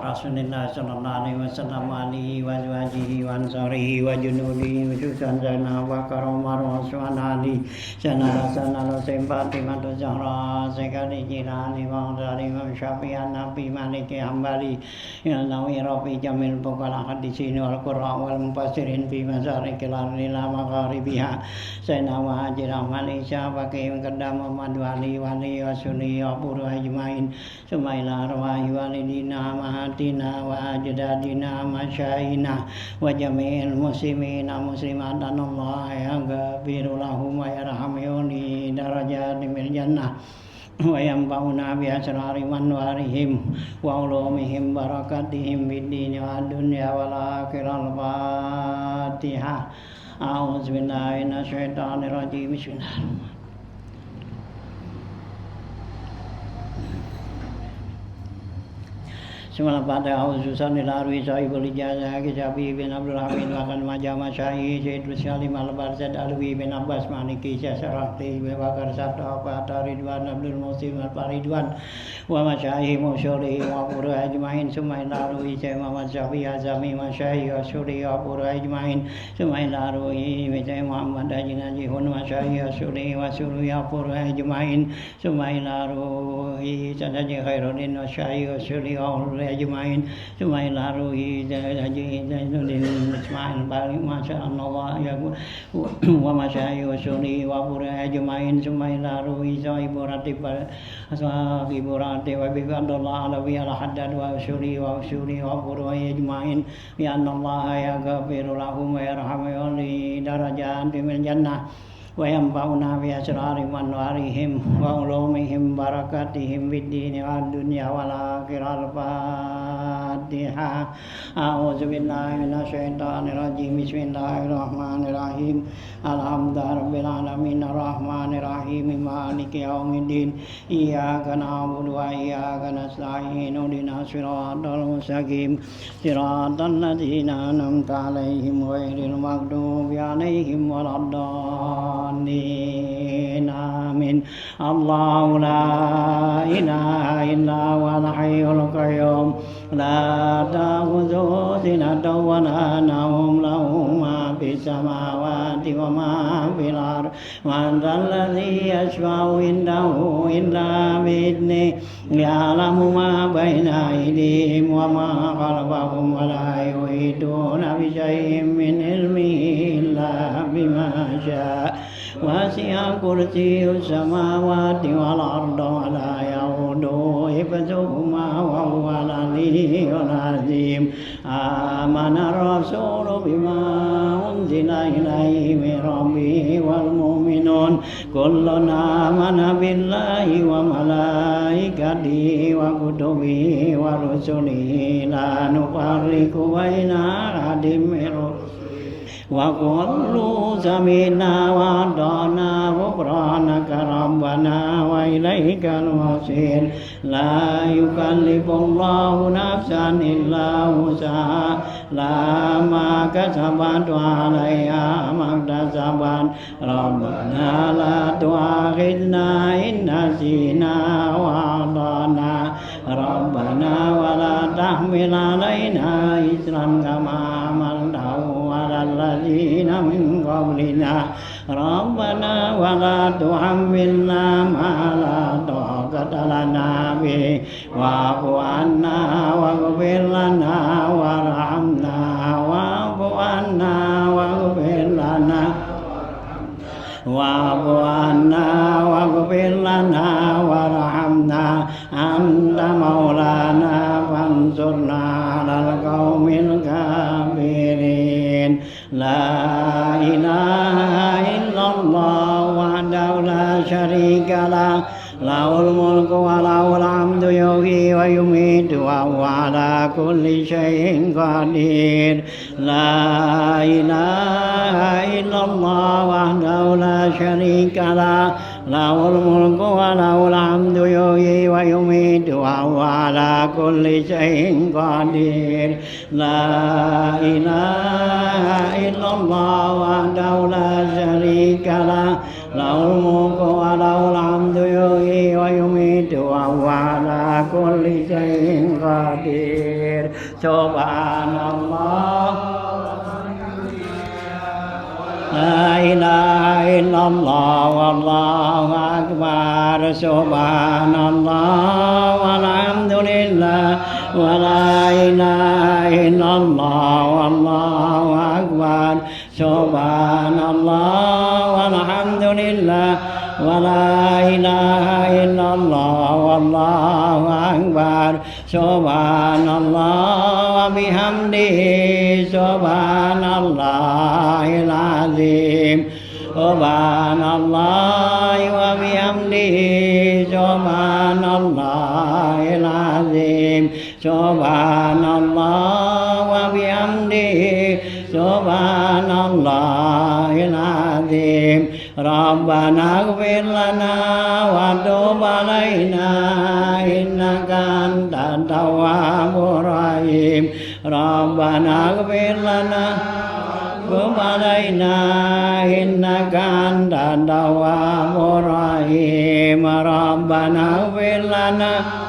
Rasulillah sallallahu alaihi wasallam alihi wa azwajihi wa ansarihi wa junudihi wa susana wa karomar wa su'anali sanara sanara sempati matu zahra sekali jirani wa dari wa syafi'an nabi maliki hambali ya nawi rafi jamil pokala hadisini wal qurra wal mufassirin fi masarikil ardi la magharibiha sayna wa hajirah malaysia pakai kedam Muhammad wali wa sunni wa puru ajmain sumaila arwahi walidina mahatina wa ajdadina masyayina wa jami'il muslimina muslimatan Allah ya ghafiru lahum wa yarhamuni darajati min jannah wa yanfa'una bi asrari manwarihim wa ulumihim barakatihim bid dini wa dunya wal akhirah. Al-Fatihah. A'udzu billahi minasyaitonir rajim. Bismillahirrahmanirrahim. Semua pada auzusan dilarui sahibul ijazah Kisabi bin Abdul Hamid Wakan Majama Syahid Syed Salim Al-Barzad Alwi bin Abbas Maliki Syasarahti Wakar Sabta Fata Ridwan Abdul Musim Al-Faridwan wa masyaih musyuri wa puru ajmain sumai larui Syed Muhammad Syafi Azami masyaih wa syuri wa puru ajmain sumai larui Syed Muhammad Haji Najihun masyaih wa syuri wa puru ajmain sumai larui Syed Haji Khairuddin masyaih wa syuri wa ajmain sumai larui Haji Zainuddin Ismail Bali masyaallah ya wa masyaih wa syuri wa puru ajmain sumai larui Sahibu Ratib Sahibu Ratib wa bifadullah alawi al-haddad wa syuri wa puru ajmain bi annallaha ya ghafiru lahum wa yarhamu li darajati min jannah wa yanfa'una bi asrari manwarihim wa ulumihim barakatihim bid dini wad dunya wal akhirah. Al-Fatihah. A'udzu billahi minasyaitonir rajim. Bismillahirrahmanirrahim. Alhamdulillahirabbil alamin arrahmanir rahim maliki yaumiddin. Iyyaka na'budu wa iyyaka nasta'in. Ihdinas siratal mustaqim. Siratal ladzina an'amta 'alaihim ghairil maghdubi 'alaihim waladdallin. Amin. Allahu la ilaha illa huwal hayyul qayyum la ta'khudhuhu sinatun wa la nawm lahu ma fis samawati wa ma fil ardi man dhal ladzi yashfa'u indahu illa bi'idhnihi ya'lamu ma bayna aydihim wa ma khalfahum wa la yuhituna bi shay'in min ilmihi illa bima syaa. Wasi'a kursiyyus samawati wal arda wa la ya'uduhu hifdhuhuma wa huwal 'aliyyul 'azim. Amana ar-rasulu bima unzila ilaihi min rabbihi wal mu'minun kullun amana billahi wa malaikatihi wa kutubihi wa rusulihi la nufarriqu baina ahadin min rusulihi wa qulu sami'na wa ata'na ghufranaka rabbana wa ilaikal masir. La yukallifullahu nafsan illa wus'aha laha ma kasabat wa 'alaiha ma iktasabat. Rabbana la tu'akhidhna in nasina wa akhtana. Rabbana wa la tahmil 'alaina isran kama hamaltahu 'alal ladzina min qablina. Rabbana wa la tuhammilna ma la taqata lana bihi wa'fu 'anna waghfir lana warhamna wa'fu 'anna waghfir lana wa'fu 'anna waghfir lana warhamna anta maulana fansurna 'alal qaumil kafirin. La ilaha illallah wahdahu la syarika lah lahul mulku wa lahul hamdu yuhyi wa yumiitu wa huwa ala kulli syai'in qadir. La ilaha illallah wahdahu la syarika lah lahul mulku wa lahul hamdu yuhyi wa yumiitu wa huwa ala kulli syai'in qadir. La ilaha illallah wahdahu la syarika lah lahul mulku wa lahul hamdu yuhyi wa yumiitu wa huwa ala kulli syai'in qadir. Subhanallah La ilaha illallah wallahu akbar Subhanallah walhamdulillah wa la ilaha illallah wallahu akbar Subhanallah walhamdulillah wa la ilaha illallah wallahu akbar Subhanallah wa bihamdihi Subhanallahil azim Subhanallah wa bihamdihi Subhanallahil azim Subhanallah wa bihamdihi Subhanallahil azim Rabbana ighfir lana wa tub alaina innaka antat tawwabur rahim Rabbana ighfir lana tub alaina innaka antat tawwabur rahim Rabbana ighfir lana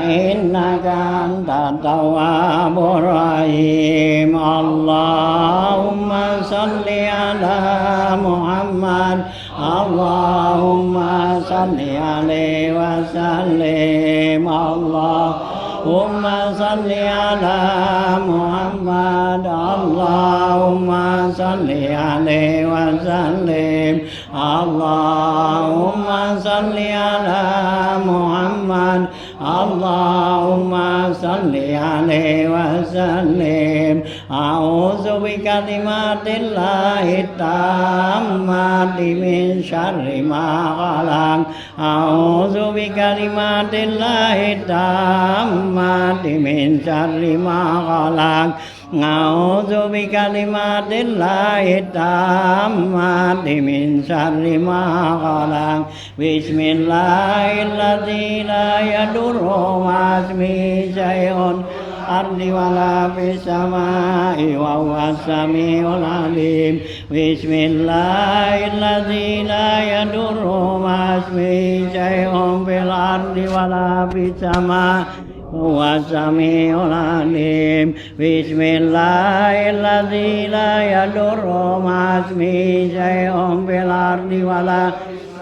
innaka antat tawwabur rahim Allahumma salli ala Muhammad Allahumma salli alaihi wa sallim Allahumma salli ala Muhammad Allahumma salli alaihi wa sallim Allahumma salli ala Muhammad Allahumma salli alaihi wa sallim A'udzu bikalimatillahi tammati min syarri ma khalaq A'udzu bikalimatillahi tammati min syarri ma khalaq A'udzu bikalimatillahi tammati min syarri ma khalaq Bismillahirrahmanirrahim la yadurru ma ismihi syai'un ardi wala fis samai wa huwas samiul alim Bismillahirrahmanirrahim la yadurru ma ismihi syai'un fil ardi wala fis samai huwas samiul alim Bismillahirrahmanirrahim la yadurru ma ismihi syai'un fil ardi wala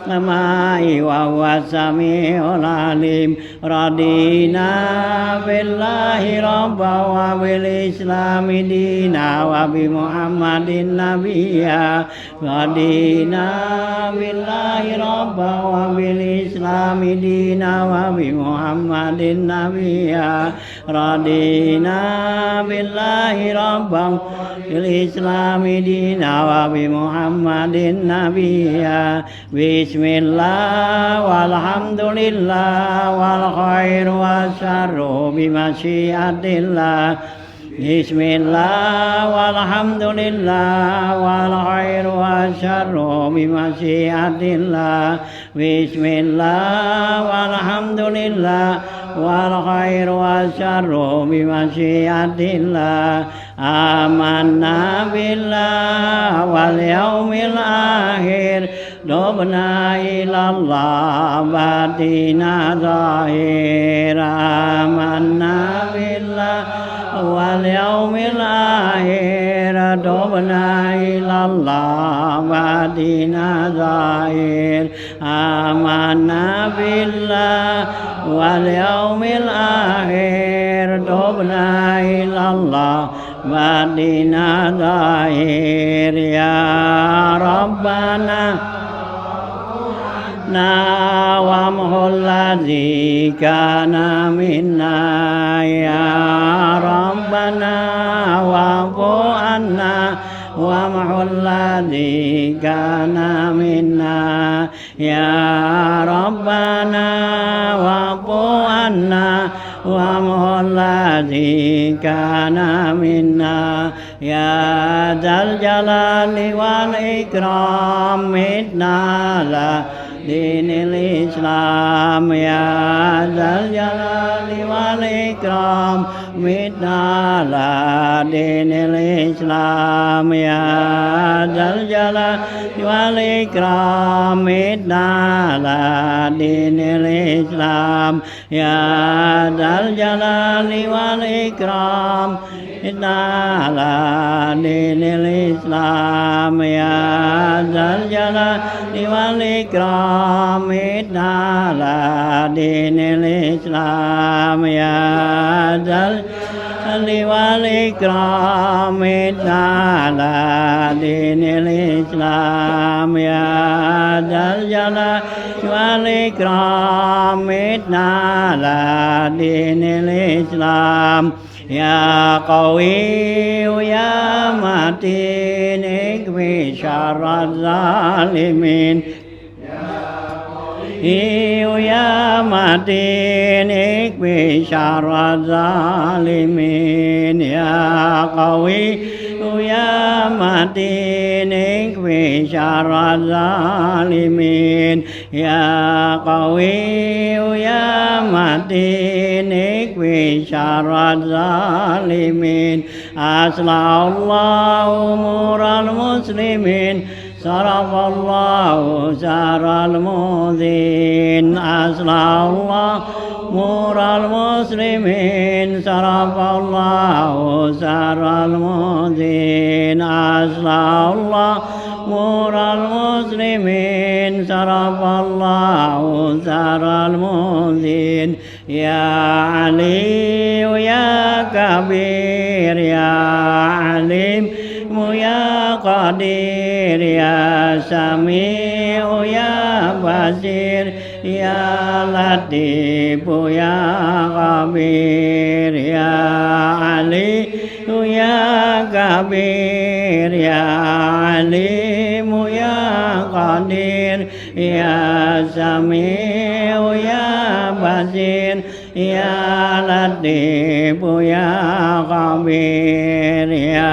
Samai wa huwas samiul alim Radina billahi rabba wa bil islami dina wa bi Muhammadin nabiyya Radina billahi rabba wa bil islami dina wa bi Muhammadin nabiyya Radina billahi rabba bil islami dina wa bi Muhammadin nabiyya Bismillah walhamdulillah wal khair wasyarru bimasyiatillah Bismillah walhamdulillah wal khair wasyarru bimasyiatillah Bismillah walhamdulillah wal khair wasyarru bimasyiatillah Amanna billah wal yaumil akhir Dobna ilallah batina zahir Amanna billah wal yaumil akhir Dobna ilallah batina zahir Amanna billah wal yaumil akhir Dobna ilallah batina zahir Ya Rabbana wamhul ladzi kana minna ya Rabbana wa'fu anna wamhul ladzi kana minna ya Rabbana wa'fu anna wamhul ladzi kana minna ya dzal jalali wal ikram mitna la دين الإسلام يا ذا الجلال والإكرام متنا على دين الإسلام يا ذا الجلال والإكرام متنا على دين الإسلام يا ذا الجلال والإكرام متنا على دين الإسلام يا ذا الجلال والإكرام متنا على دين الإسلام يا ذا الجلال والإكرام متنا على دين الإسلام يا ذا الجلال والإكرام متنا على دين الإسلام يا قوي يا متين اكفي شر الظالمين يا متين اكفي شر الظالمين يا قوي يا متين اكفي شر الظالمين يا قوي يا متين اكفي شر الظالمين أصلح الله أمور المسلمين صرف الله شر المؤذين أصلح الله أمور المسلمين صرف الله شر المؤذين أصلح الله أمور المسلمين صرف الله شر المؤذين يا علي يا كبير يا عليم يا قدير يا سميع يا بصير يا لطيف يا خبير يا علي يا كبير يا عليم يا قدير يا سميع يا بصير يا لطيف يا خبير يا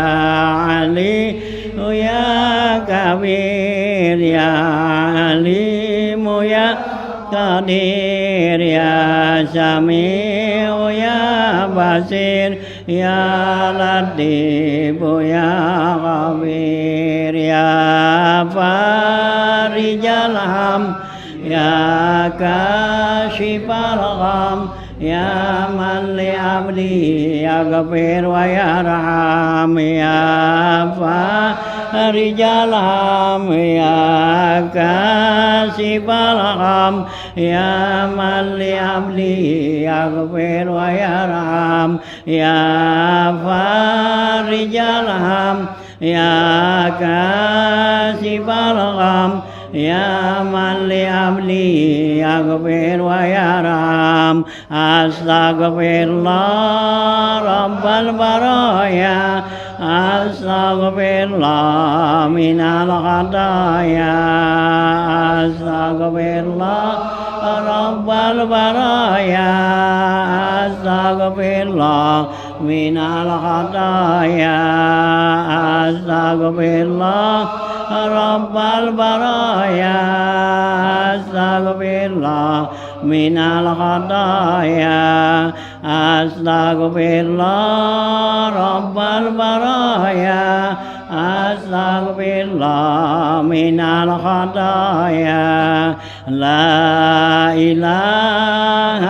علي يا كبير يا عليم يا قدير يا سميع يا بصير يا لطيف يا خبير يا فارج الهم يا كاشف الغم يا من لعبدي يغفر ويرحم يا فارج الهم يا كاشف الغم يا من لعبدي يغفر ويرحم يا فارج الهم يا كاشف الغم يا من لعبدي يغفر ويرحم أستغفر الله رب البرايا أستغفر الله من الخطايا أستغفر الله رب البرايا أستغفر الله من الخطايا أستغفر الله رب البرايا أستغفر الله من الخطايا أستغفر الله رب البرايا أستغفر الله من الخطايا لا إله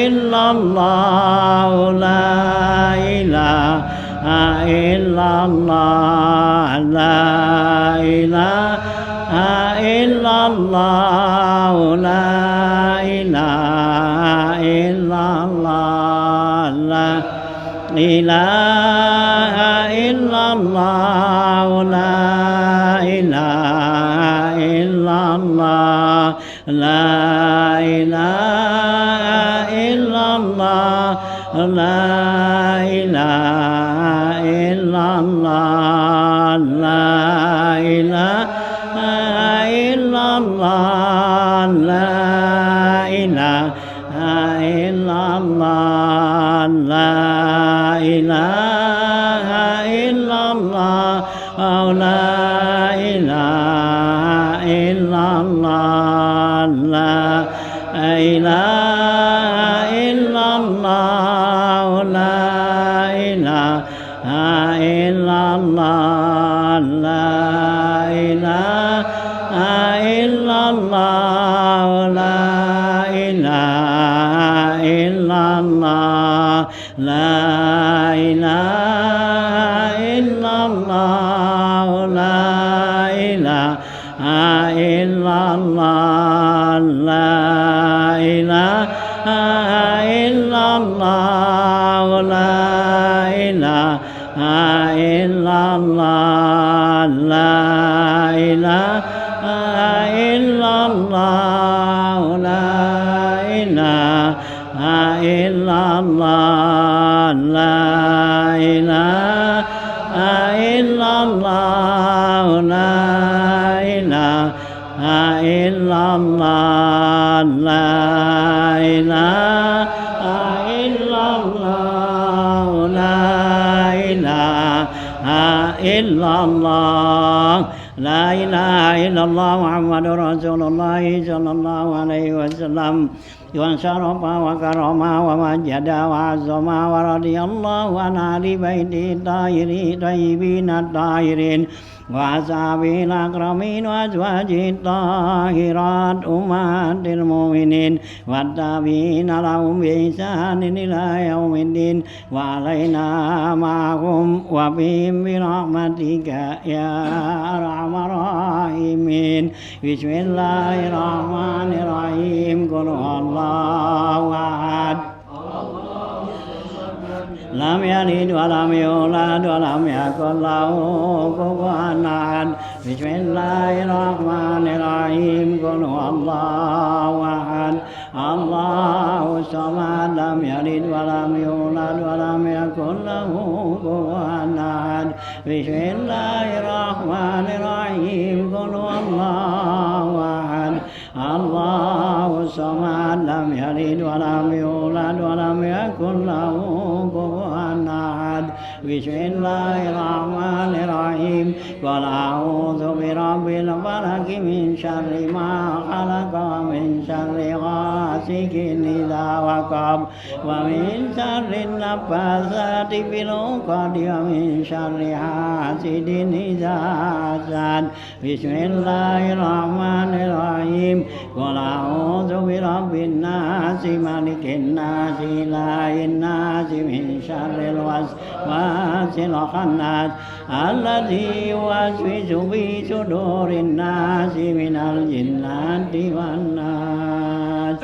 إلا الله لا إله إلا الله لا إله إلا الله لا إله إلا الله لا إله إلا الله لا إله إلا الله لا إله إلا الله لا إله إلا الله لا إله إلا الله لا إله إلا الله لا إله إلا الله لا إله إلا الله إلا الله لا إله إلا الله لا إله إلا الله لا إله إلا الله لا إله إلا الله لا إله إلا الله لا إله إلا الله لا إله إلا الله لا إله إلا الله لا إله إلا الله لا إله إلا الله لا إله إلا الله لا إله إلا الله لا إله إلا الله محمد رسول الله صلى الله عليه وسلم وشرف وكرم ومجد وعظم ورضي الله عن أهل بيته الطيبين الطاهرين وأصحابه الأكرمين وأزواجه الطاهرات أمهات المؤمنين والتابعين لهم بإحسان إلى يوم الدين وعلينا معهم وبهم برحمتك يا أرحم الراحمين بسم الله الرحمن الرحيم قل هو الله أحد لم يلد ولم يولد ولم يكن له كفوا أحد بسم الله الرحمن الرحيم قل هو الله أحد الله الصمد لم يلد ولم يولد ولم يكن له كفوا أحد بسم الله الرحمن الرحيم قل هو الله أحد الله الصمد لم يلد ولم يولد ولم يكن له كفوا أحد بسم الله الرحمن الرحيم قل أعوذ برب الفلق من شر ما خلق ومن شر غاسق إذا وقب ومن شر النفاثات في العقد ومن شر حاسد إذا حسد بسم الله الرحمن الرحيم قل أعوذ برب الناس ملك الناس إله الناس من شر الوسواس الخناس الذي يوسوس في صدور الناس من الجنة والناس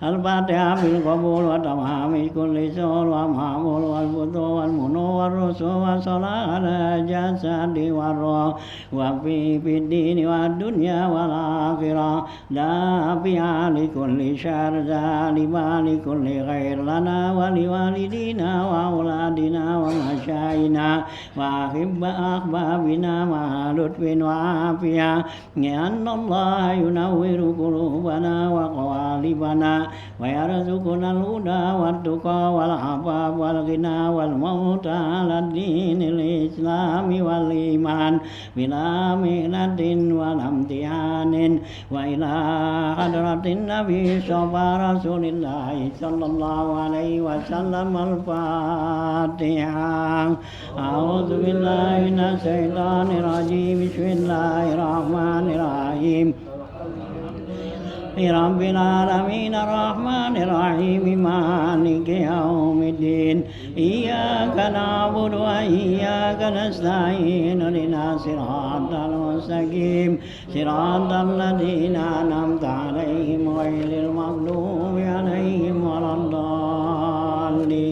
الفاتحة بالقبول وتمام كل سور ومعمول والفتوح والمنو والرسول والصلاة على الجسد والروح وفي الدين والدنيا والآخرة دافعا لكل شر ذالبا لكل خير لنا ولوالدينا وأولادنا ومشايخنا وأحبابنا مع لطف وعافية لأن الله ينور قلوبنا وقوالبنا ويرزقنا الهدى والتقى والعفاف والغنى والموت على الدين الإسلام والإيمان بلا مهنة ولا امتحان وإلى حضرة النبي صلى رسول الله صلى الله عليه وسلم الفاتحة أعوذ بالله من الشيطان الرجيم بسم الله الرحمن الرحيم رب العالمين الرحمن الرحيم مالك يوم الدين إياك نعبد وإياك نستعين اهدنا الصراط المستقيم صراط الذين أنعمت عليهم غير المغضوب عليهم ولا الضالين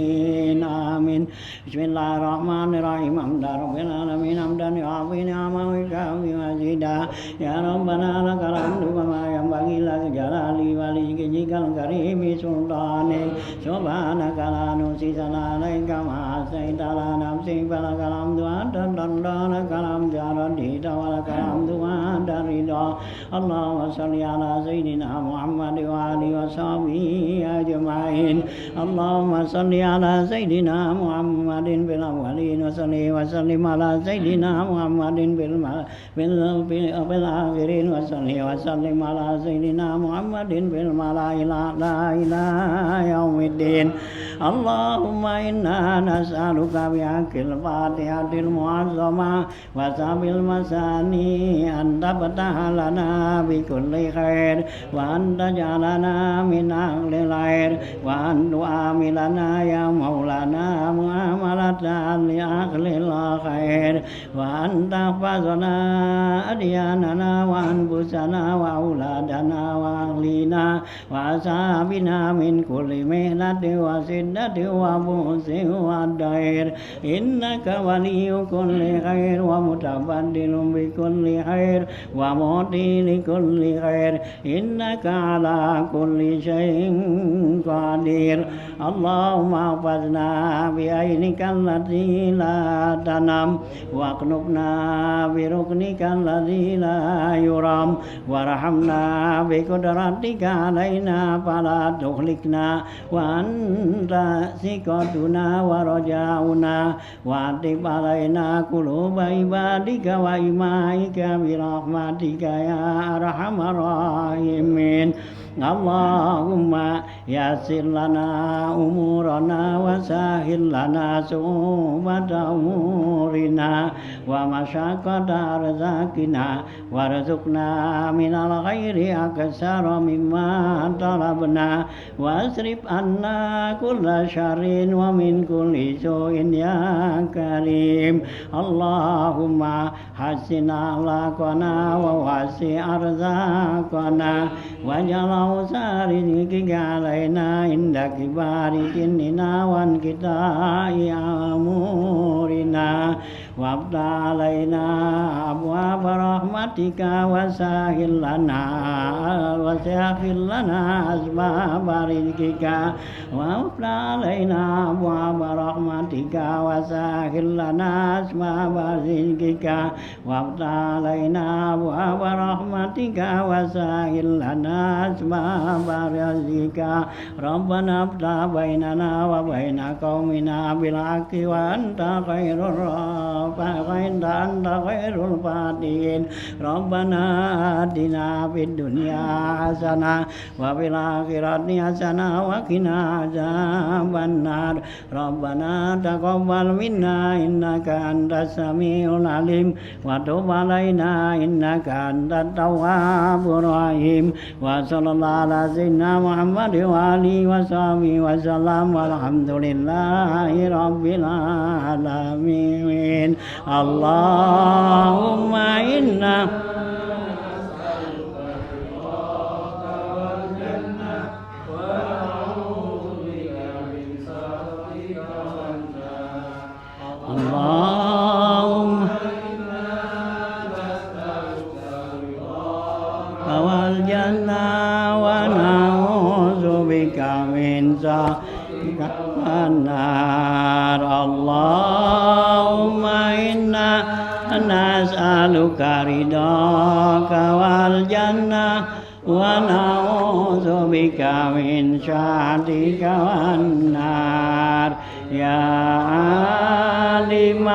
آمين بسم الله الرحمن الرحيم حمد رب العالمين حمدا يعافي نعمه ويكافئ مزيدا يا ربنا لك الحمد كما ينبغي لك جلالي ولوجهك الكريم سلطانك سبحانك لا نحصي ثناء عليك كما أثنيت على نفسك فلك الحمد أنت لك الحمد على رديت ولك الحمد بعد الرضا اللهم صل على سيدنا محمد وآله وصحبه أجمعين اللهم صل على سيدنا محمد في الأولين وسلم على سيدنا محمد في الآخرين وسلم على سيدنا محمد في الملأ الأعلى إلى يوم الدين اللهم إنا نسألك بحق الفاتحة المعظمة وسب المثاني أن تفتح لنا بكل خير وأن تجعلنا من أهل الخير وأن تعاملنا يا مولانا معاملة لأهل الخير وأن تحفظنا أدياننا وأنفسنا وأولادنا وأهلنا وأصحابنا من كل مهنة وسدة وبؤس والضير إنك ولي كل خير ومتبدل بكل خير ومعطي لكل خير إنك على كل شيء قدير اللهم احفظنا بعينك التي لا تنام واقنبنا بركنك الذي لا يرام وارحمنا بقدرتك علينا فلا تهلكنا وأنت ثقتنا ورجاؤنا واعطف علينا قلوب عبادك وإمائك برحمتك يا أرحم الراحمين اللهم يسر لنا أمورنا وسهل لنا صعوبة أمورنا ومشقة أرزاقنا وارزقنا من الخير أكثر مما طلبنا واصرف عنا كل شر ومن كل سوء يا كريم اللهم حسن أخلاقنا ووسع أرزاقنا واجعل أوسار رزقك علينا عند كبار سننا وانقطاع أمورنا وافتح علينا أبواب رحمتك وسهل لنا أسباب رزقك وافتح علينا أبواب رحمتك وسهل لنا أسباب رزقك وافتح علينا أبواب رحمتك وسهل لنا أسباب رزقك ربنا افتح بيننا وبين قومنا بالحق وأنت خير الفاتحين ربنا آتنا في الدنيا حسنة وفي الآخرة حسنة وقنا عذاب النار ربنا تقبل منا إنك أنت السميع العليم وتب علينا إنك أنت التواب الرحيم وصلى الله على سيدنا محمد وآله وصحبه وسلم والحمد لله رب العالمين اللهم إنا والجنة ونعوذ بك من سخطك النار اللهم إنا نسألك رضاك والجنة ونعوذ بك من سخطك والنار يا عالم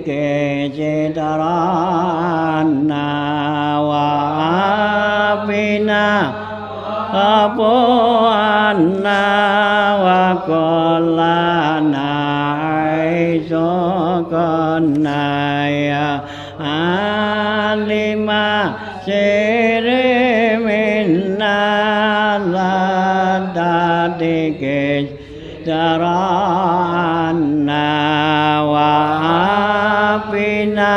ke cedarana wa afina apuana wa kolana aisokona ya alima sere minna ladati ke cedarana wa apina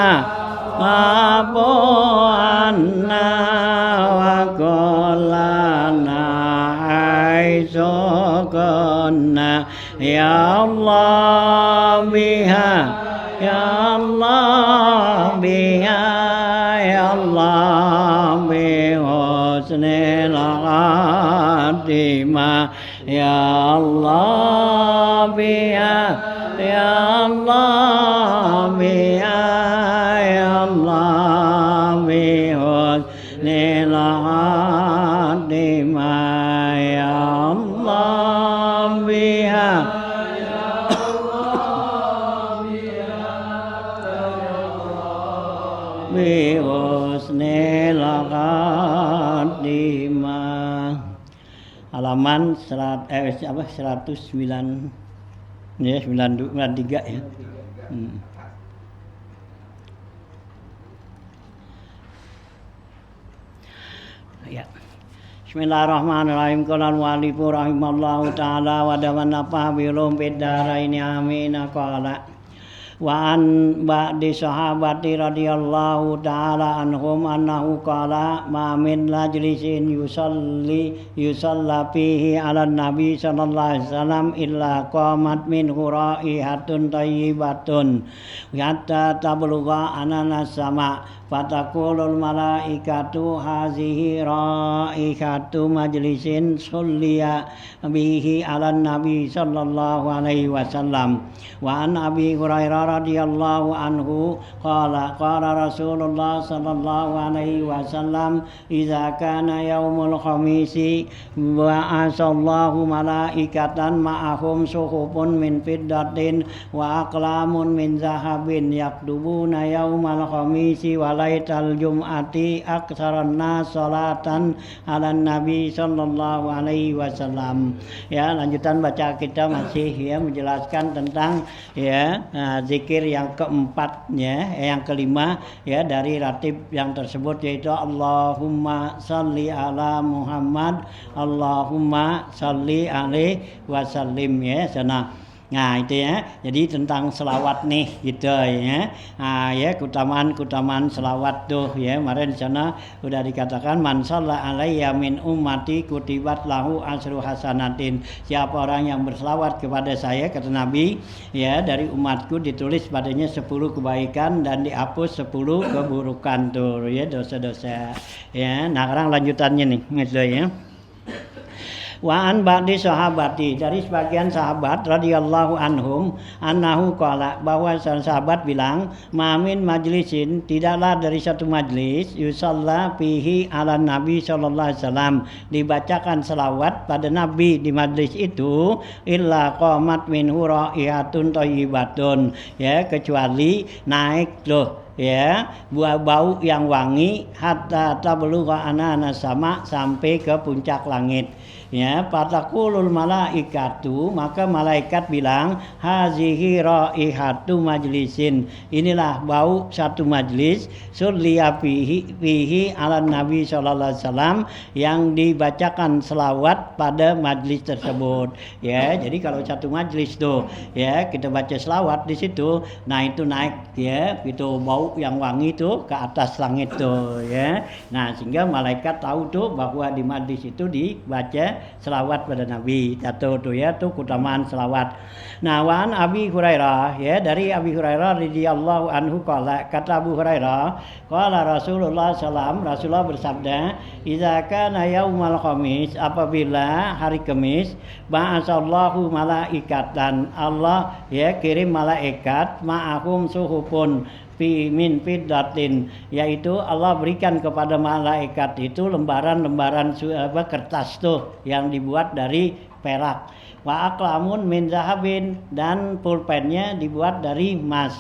apuan anna wa kullana haitsu kunna ya Allah biha ya Allah biha ya Allah bi husnil khatimah ya Allah biha ya Allah biha ya Allah bi husnil khatimah ya Allah biha bi husnil khatimah. Halaman 109 ya 93 ya. Ya. Bismillahirrahmanirrahim. Qala al-mu'allifu rahimallahu ta'ala wa damannafa bi ulumid daraini amin. Qala wa an ba'di sahabati radhiyallahu ta'ala anhum annahu qala ma min majlisin yusalla fihi 'ala nabi sallallahu alaihi wasallam illa qamat minhu ra'ihatun thayyibatun hatta tablugha anana sama fataqulul malaikatu hazihi raihatu majlisin sulliya bihi 'ala nabi sallallahu alaihi wasallam. Wa an Abi Hurairah radhiyallahu anhu qala Rasulullah sallallahu alaihi wasallam idza kana yaumul khamisi ba'asallahu malaikatan ma'ahum suhufun min fiddatin wa aqlamun min zahabin yaktubuna yaumal khamisi wa laital jum'ati aktsaran nas salatan 'alan nabi sallallahu alaihi wasallam. Ya, lanjutan baca kita masih ya menjelaskan tentang ya zikir yang keempat ya, yang kelima ya dari ratib yang tersebut yaitu Allahumma shalli ala Muhammad, Allahumma shalli alaihi wasallim ya sana. Nah itu ya, jadi tentang selawat nih gitu ya. Nah ya keutamaan selawat tuh ya, kemarin di sana udah dikatakan man shalla alayya min ummati kutibat lahu asru hasanatin. Siapa orang yang berselawat kepada saya kata Nabi ya dari umatku ditulis padanya 10 kebaikan dan dihapus 10 keburukan tuh ya dosa-dosa ya. Nah sekarang lanjutannya nih gitu ya. Wa an ba'di sahabati dari sebagian sahabat radhiyallahu anhum annahu qala bahwa sahabat bilang mamin majlisin tidaklah dari satu majlis yusalla fihi ala nabi sallallahu alaihi wasallam dibacakan selawat pada nabi di majlis itu illa qamat minhu raihatun thayyibatun ya kecuali naik loh ya buah bau yang wangi hatta tablugha anana sama sampai ke puncak langit ya fataqulul malaikatu maka malaikat bilang hazihi raihatu majlisin inilah bau satu majlis sulliya fihi ala nabi sallallahu alaihi wasallam yang dibacakan selawat pada majlis tersebut ya. Jadi kalau satu majlis tuh ya kita baca selawat di situ nah itu naik ya itu bau yang wangi tuh ke atas langit tuh ya. Nah sehingga malaikat tahu tuh bahwa di majlis itu dibaca selawat pada Nabi jatuh tuh ya tuh keutamaan selawat. Nah wan Abi Hurairah ya dari Abi Hurairah radhiyallahu anhu qala kata Abu Hurairah qala Rasulullah sallallahu Rasulullah bersabda idza kana yaumal khamis apabila hari Kamis ba'asallahu malaikatan Allah ya kirim malaikat ma'ahum suhufun min fiddatin yaitu Allah berikan kepada malaikat itu lembaran-lembaran kertas tuh yang dibuat dari perak wa aqlamun min zahabin dan pulpennya dibuat dari emas.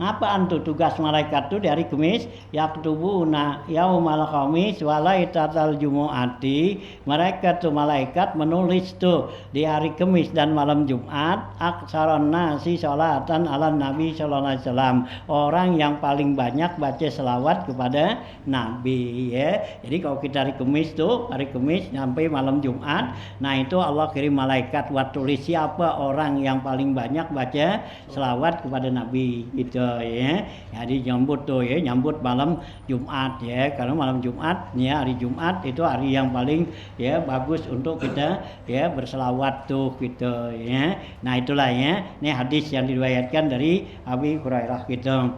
Apaan tuh tugas malaikat tuh di hari Kamis yaktubuna yaumal khamis wa laitatal jumu'ati mereka tuh malaikat menulis tuh di hari Kamis dan malam Jumat aksaron nasi sholatan ala nabi sallallahu alaihi wasallam orang yang paling banyak baca selawat kepada Nabi ya. Jadi kalau kita hari Kamis tuh hari Kamis sampai malam Jumat nah itu Allah kirim malaikat buat tulis siapa orang yang paling banyak baca selawat kepada Nabi gitu ya. Jadi nyambut tuh ya, nyambut malam Jumat ya. Karena malam Jumat ya, hari Jumat itu hari yang paling ya bagus untuk kita ya berselawat tuh gitu ya. Nah itulah ya. Ini hadis yang diriwayatkan dari Abi Hurairah gitu.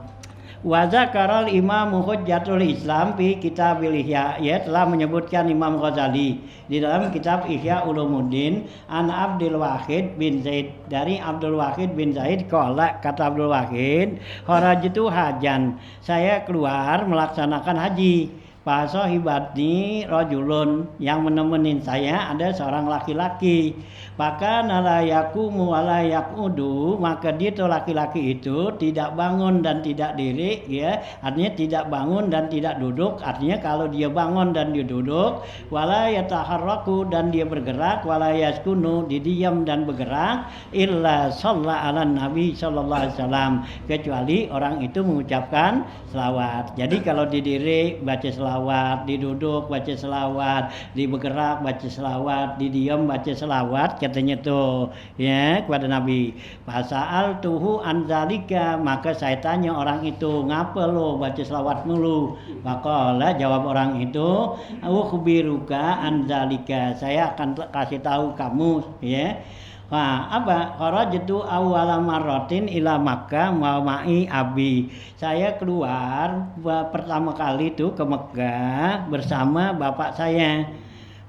Wa zakaral Imam Hujjatul Islam fi Kitabil Ihya, ya telah menyebutkan Imam Ghazali di dalam kitab Ihya Ulumuddin an Abdul Wahid bin Zaid, dari Abdul Wahid bin Zaid qala, kata Abdul Wahid, kharajtu hajan, saya keluar melaksanakan haji. Fa sahibati rajulun, yang menemenin saya ada seorang laki-laki. Maka nalayakumu walayakudu, maka dia itu laki-laki itu tidak bangun dan tidak diri ya, artinya tidak bangun dan tidak duduk, artinya kalau dia bangun dan dia duduk, walayataharraku, dan dia bergerak, walayaskunu, dia diam dan bergerak, illa shalla ala nabi sallallahu alaihi wasallam, kecuali orang itu mengucapkan selawat. Jadi kalau didiri baca selawat, diduduk baca selawat, di bergerak baca selawat, di diam baca selawat, katanya tuh ya kepada Nabi. Fasa'al tuhu anzalika, maka saya tanya orang itu, ngapa lo baca selawat mulu? Maka jawab orang itu, ukhbiruka anzalika, saya akan kasih tahu kamu ya. Nah, apa? Kharajtu awwala marratin ila Makkah wa ma'i abi. Saya keluar pertama kali itu ke Mekah bersama bapak saya.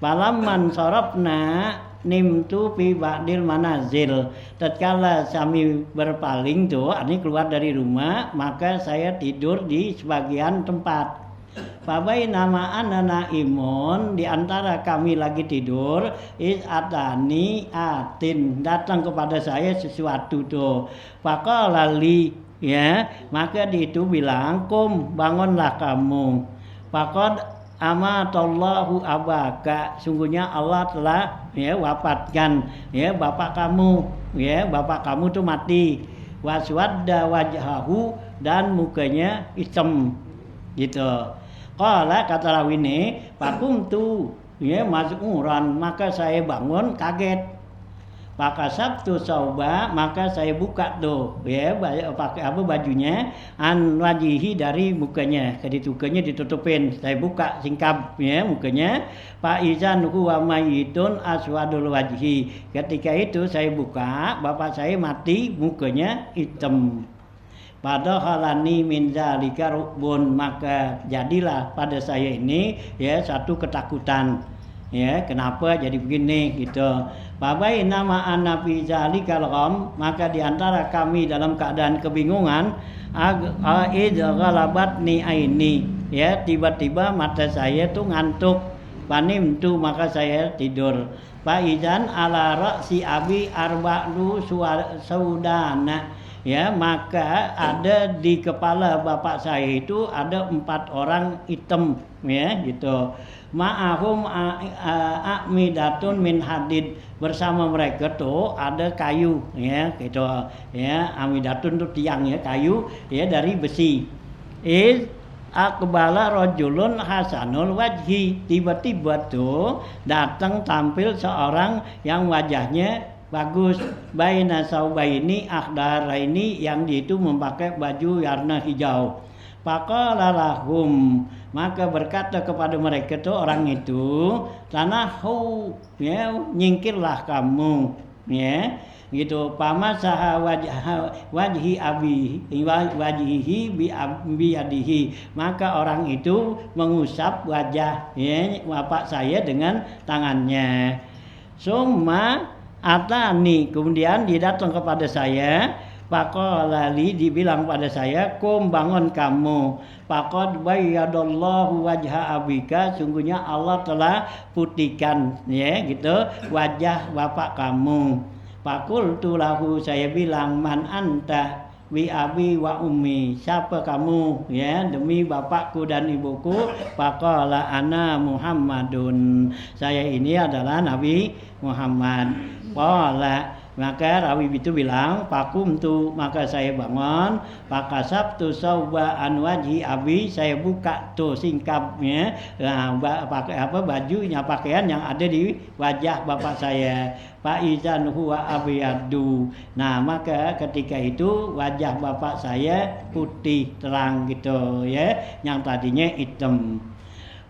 Falamman sarafna nimtu fi ba'dil manazil. Tatkala kami berpaling tuh, artinya keluar dari rumah, maka saya tidur di sebagian tempat. Fabai nama anana imun, di antara kami lagi tidur, is atani atin, datang kepada saya sesuatu tuh. Faqala li, ya, maka di itu bilang, kum, bangunlah kamu. Faqad amatallahu abaka, sungguhnya Allah telah ya wafatkan ya bapak kamu, ya bapak kamu tuh mati. Waswadda wajhahu, dan mukanya hitam gitu. Qala, kata rawi ini, fakumtu ya maz'uran, maka saya bangun kaget. Fakasabtu sauba, maka saya buka tuh ya pakai apa bajunya, an wajihi, dari mukanya, mukanya ditutupin, saya buka singkap ya mukanya. Fa izan huwa mayitun aswadul wajhi, ketika itu saya buka, bapak saya mati, mukanya hitam. Pada halani min zalika rukbun, maka jadilah pada saya ini ya satu ketakutan. Ya, kenapa jadi begini gitu. Babai nama anafi zalikal gham, maka diantara kami dalam keadaan kebingungan, ghalabatni aini, ya tiba-tiba mata saya tuh ngantuk. Panim tu, maka saya tidur. Faizan ala ra'si abi arba'u saudana, ya maka ada di kepala bapak saya itu ada 4 orang hitam ya gitu. Ma'ahum a'midatun min hadid, bersama mereka tuh ada kayu ya gitu ya. Amidatun tuh tiang ya, kayu ya dari besi. Akbala rajulun hasanul wajhi, tiba-tiba tuh datang tampil seorang yang wajahnya bagus. Baina saubaini akhdaraini, yang dia itu memakai baju warna hijau. Faqala lahum, maka berkata kepada mereka tuh orang itu, tanahu ya, nyingkirlah kamu ya gitu. Pamasaha wajhi abi wajhihi bi adihi, maka orang itu mengusap wajah ya bapak saya dengan tangannya. Summa atani, kemudian dia datang kepada saya. Faqala li, dibilang pada saya, kum, bangun kamu. Faqad bayyadallahu wajha abika, sungguhnya Allah telah putihkan ya gitu wajah bapak kamu. Faqultu lahu, saya bilang, man anta wi abi wa ummi, siapa kamu ya demi bapakku dan ibuku. Faqala ana Muhammadun, saya ini adalah Nabi Muhammad. Qala Maka rawi itu bilang, "Fakumtu," maka saya bangun, "Fakasabtu sauba an wajhi abi," saya buka tuh singkapnya, pakai bajunya, pakaian yang ada di wajah bapak saya. Faizan huwa abyadu. Nah, maka ketika itu wajah bapak saya putih terang gitu ya, yang tadinya hitam.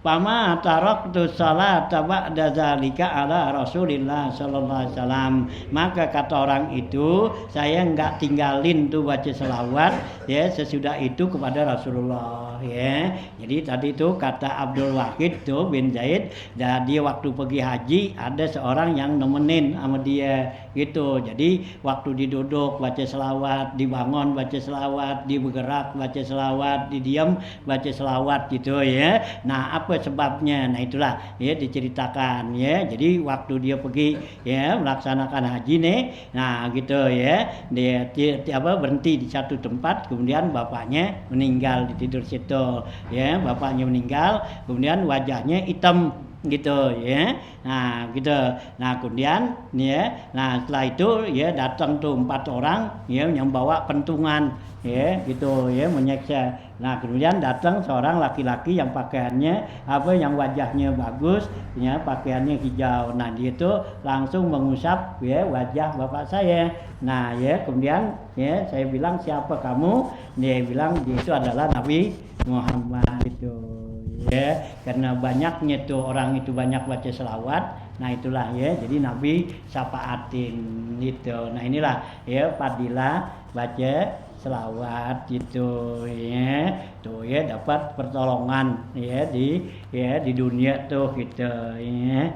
Pama taraktu salata ba'da zalika ala Rasulillah sallallahu alaihi wasallam. Maka kata orang itu, saya enggak tinggalin tuh baca selawat ya sesudah itu kepada Rasulullah ya. Jadi tadi itu kata Abdul Wahid tuh bin Zaid, dan dia waktu pergi haji ada seorang yang nemenin sama dia gitu. Jadi waktu diduduk baca selawat, dibangun baca selawat, bergerak baca selawat, didiam baca selawat gitu ya. Nah, apa sebabnya? Nah, itulah ya diceritakan ya. Jadi waktu dia pergi ya melaksanakan haji nih, nah gitu ya, dia berhenti di satu tempat, kemudian bapaknya meninggal di tidur situ ya. Bapaknya meninggal, kemudian wajahnya hitam gitu ya. Nah gitu. Nah kemudian ya, nah setelah itu ya datang tuh 4 orang ya yang bawa pentungan ya gitu ya, menyeksa. Nah kemudian datang seorang laki-laki yang pakaiannya yang wajahnya bagus ya, pakaiannya hijau. Nah dia itu langsung mengusap ya wajah bapak saya. Nah ya kemudian ya saya bilang, "Siapa kamu?" Dia bilang dia itu adalah Nabi Muhammad itu ya, karena banyaknya tuh orang itu banyak baca selawat. Nah itulah ya, jadi Nabi syafaatin gitu. Nah inilah ya fadilah baca selawat gitu ya, tuh ya dapat pertolongan ya di dunia tuh gitu ya.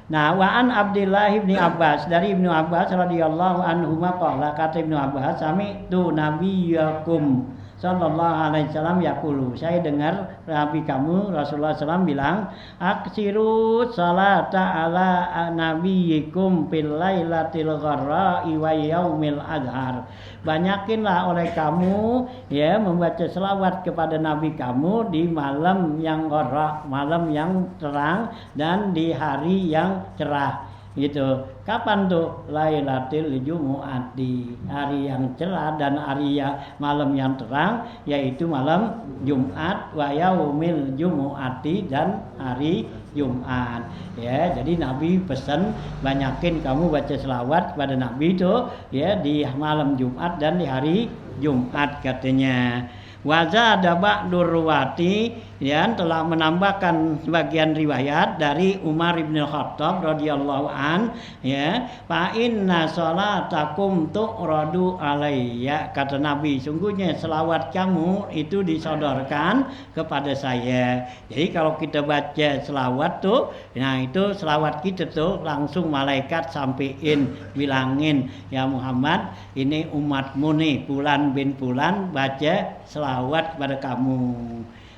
Nah, wa an Abdullah bin Abbas, dari Ibnu Abbas radhiyallahu anhu qala, kata Ibnu Abbas, "Sami tu nabiyakum sallallahu alaihi wasallam yaqulu," saya dengar Nabi kamu Rasulullah SAW bilang, "Aksiru salata ala nabiyikum fil lailatil gharra'i wa yaumil adhar." Banyakinlah oleh kamu ya membaca selawat kepada Nabi kamu di malam yang gharra, malam yang terang, dan di hari yang cerah gitu. Kapan tuh? Lailatul Jumu'ati, hari yang cerah dan hari malam yang terang, yaitu malam Jumat, wa yaumil Jumu'ati, dan hari Jumat ya. Jadi Nabi pesan banyakin kamu baca selawat kepada Nabi itu ya di malam Jumat dan di hari Jumat katanya. Wazada ba'dur ruwati, yang telah menambahkan sebagian riwayat dari Umar bin Khattab radhiyallahu an ya, fa inna salatakum tu'radu alayya, kata Nabi, sungguhnya selawat kamu itu disodorkan kepada saya. Jadi kalau kita baca selawat tuh, nah itu selawat kita tuh langsung malaikat sampein bilangin, "Ya Muhammad, ini umatmu nih Fulan bin Fulan baca selawat pada kamu."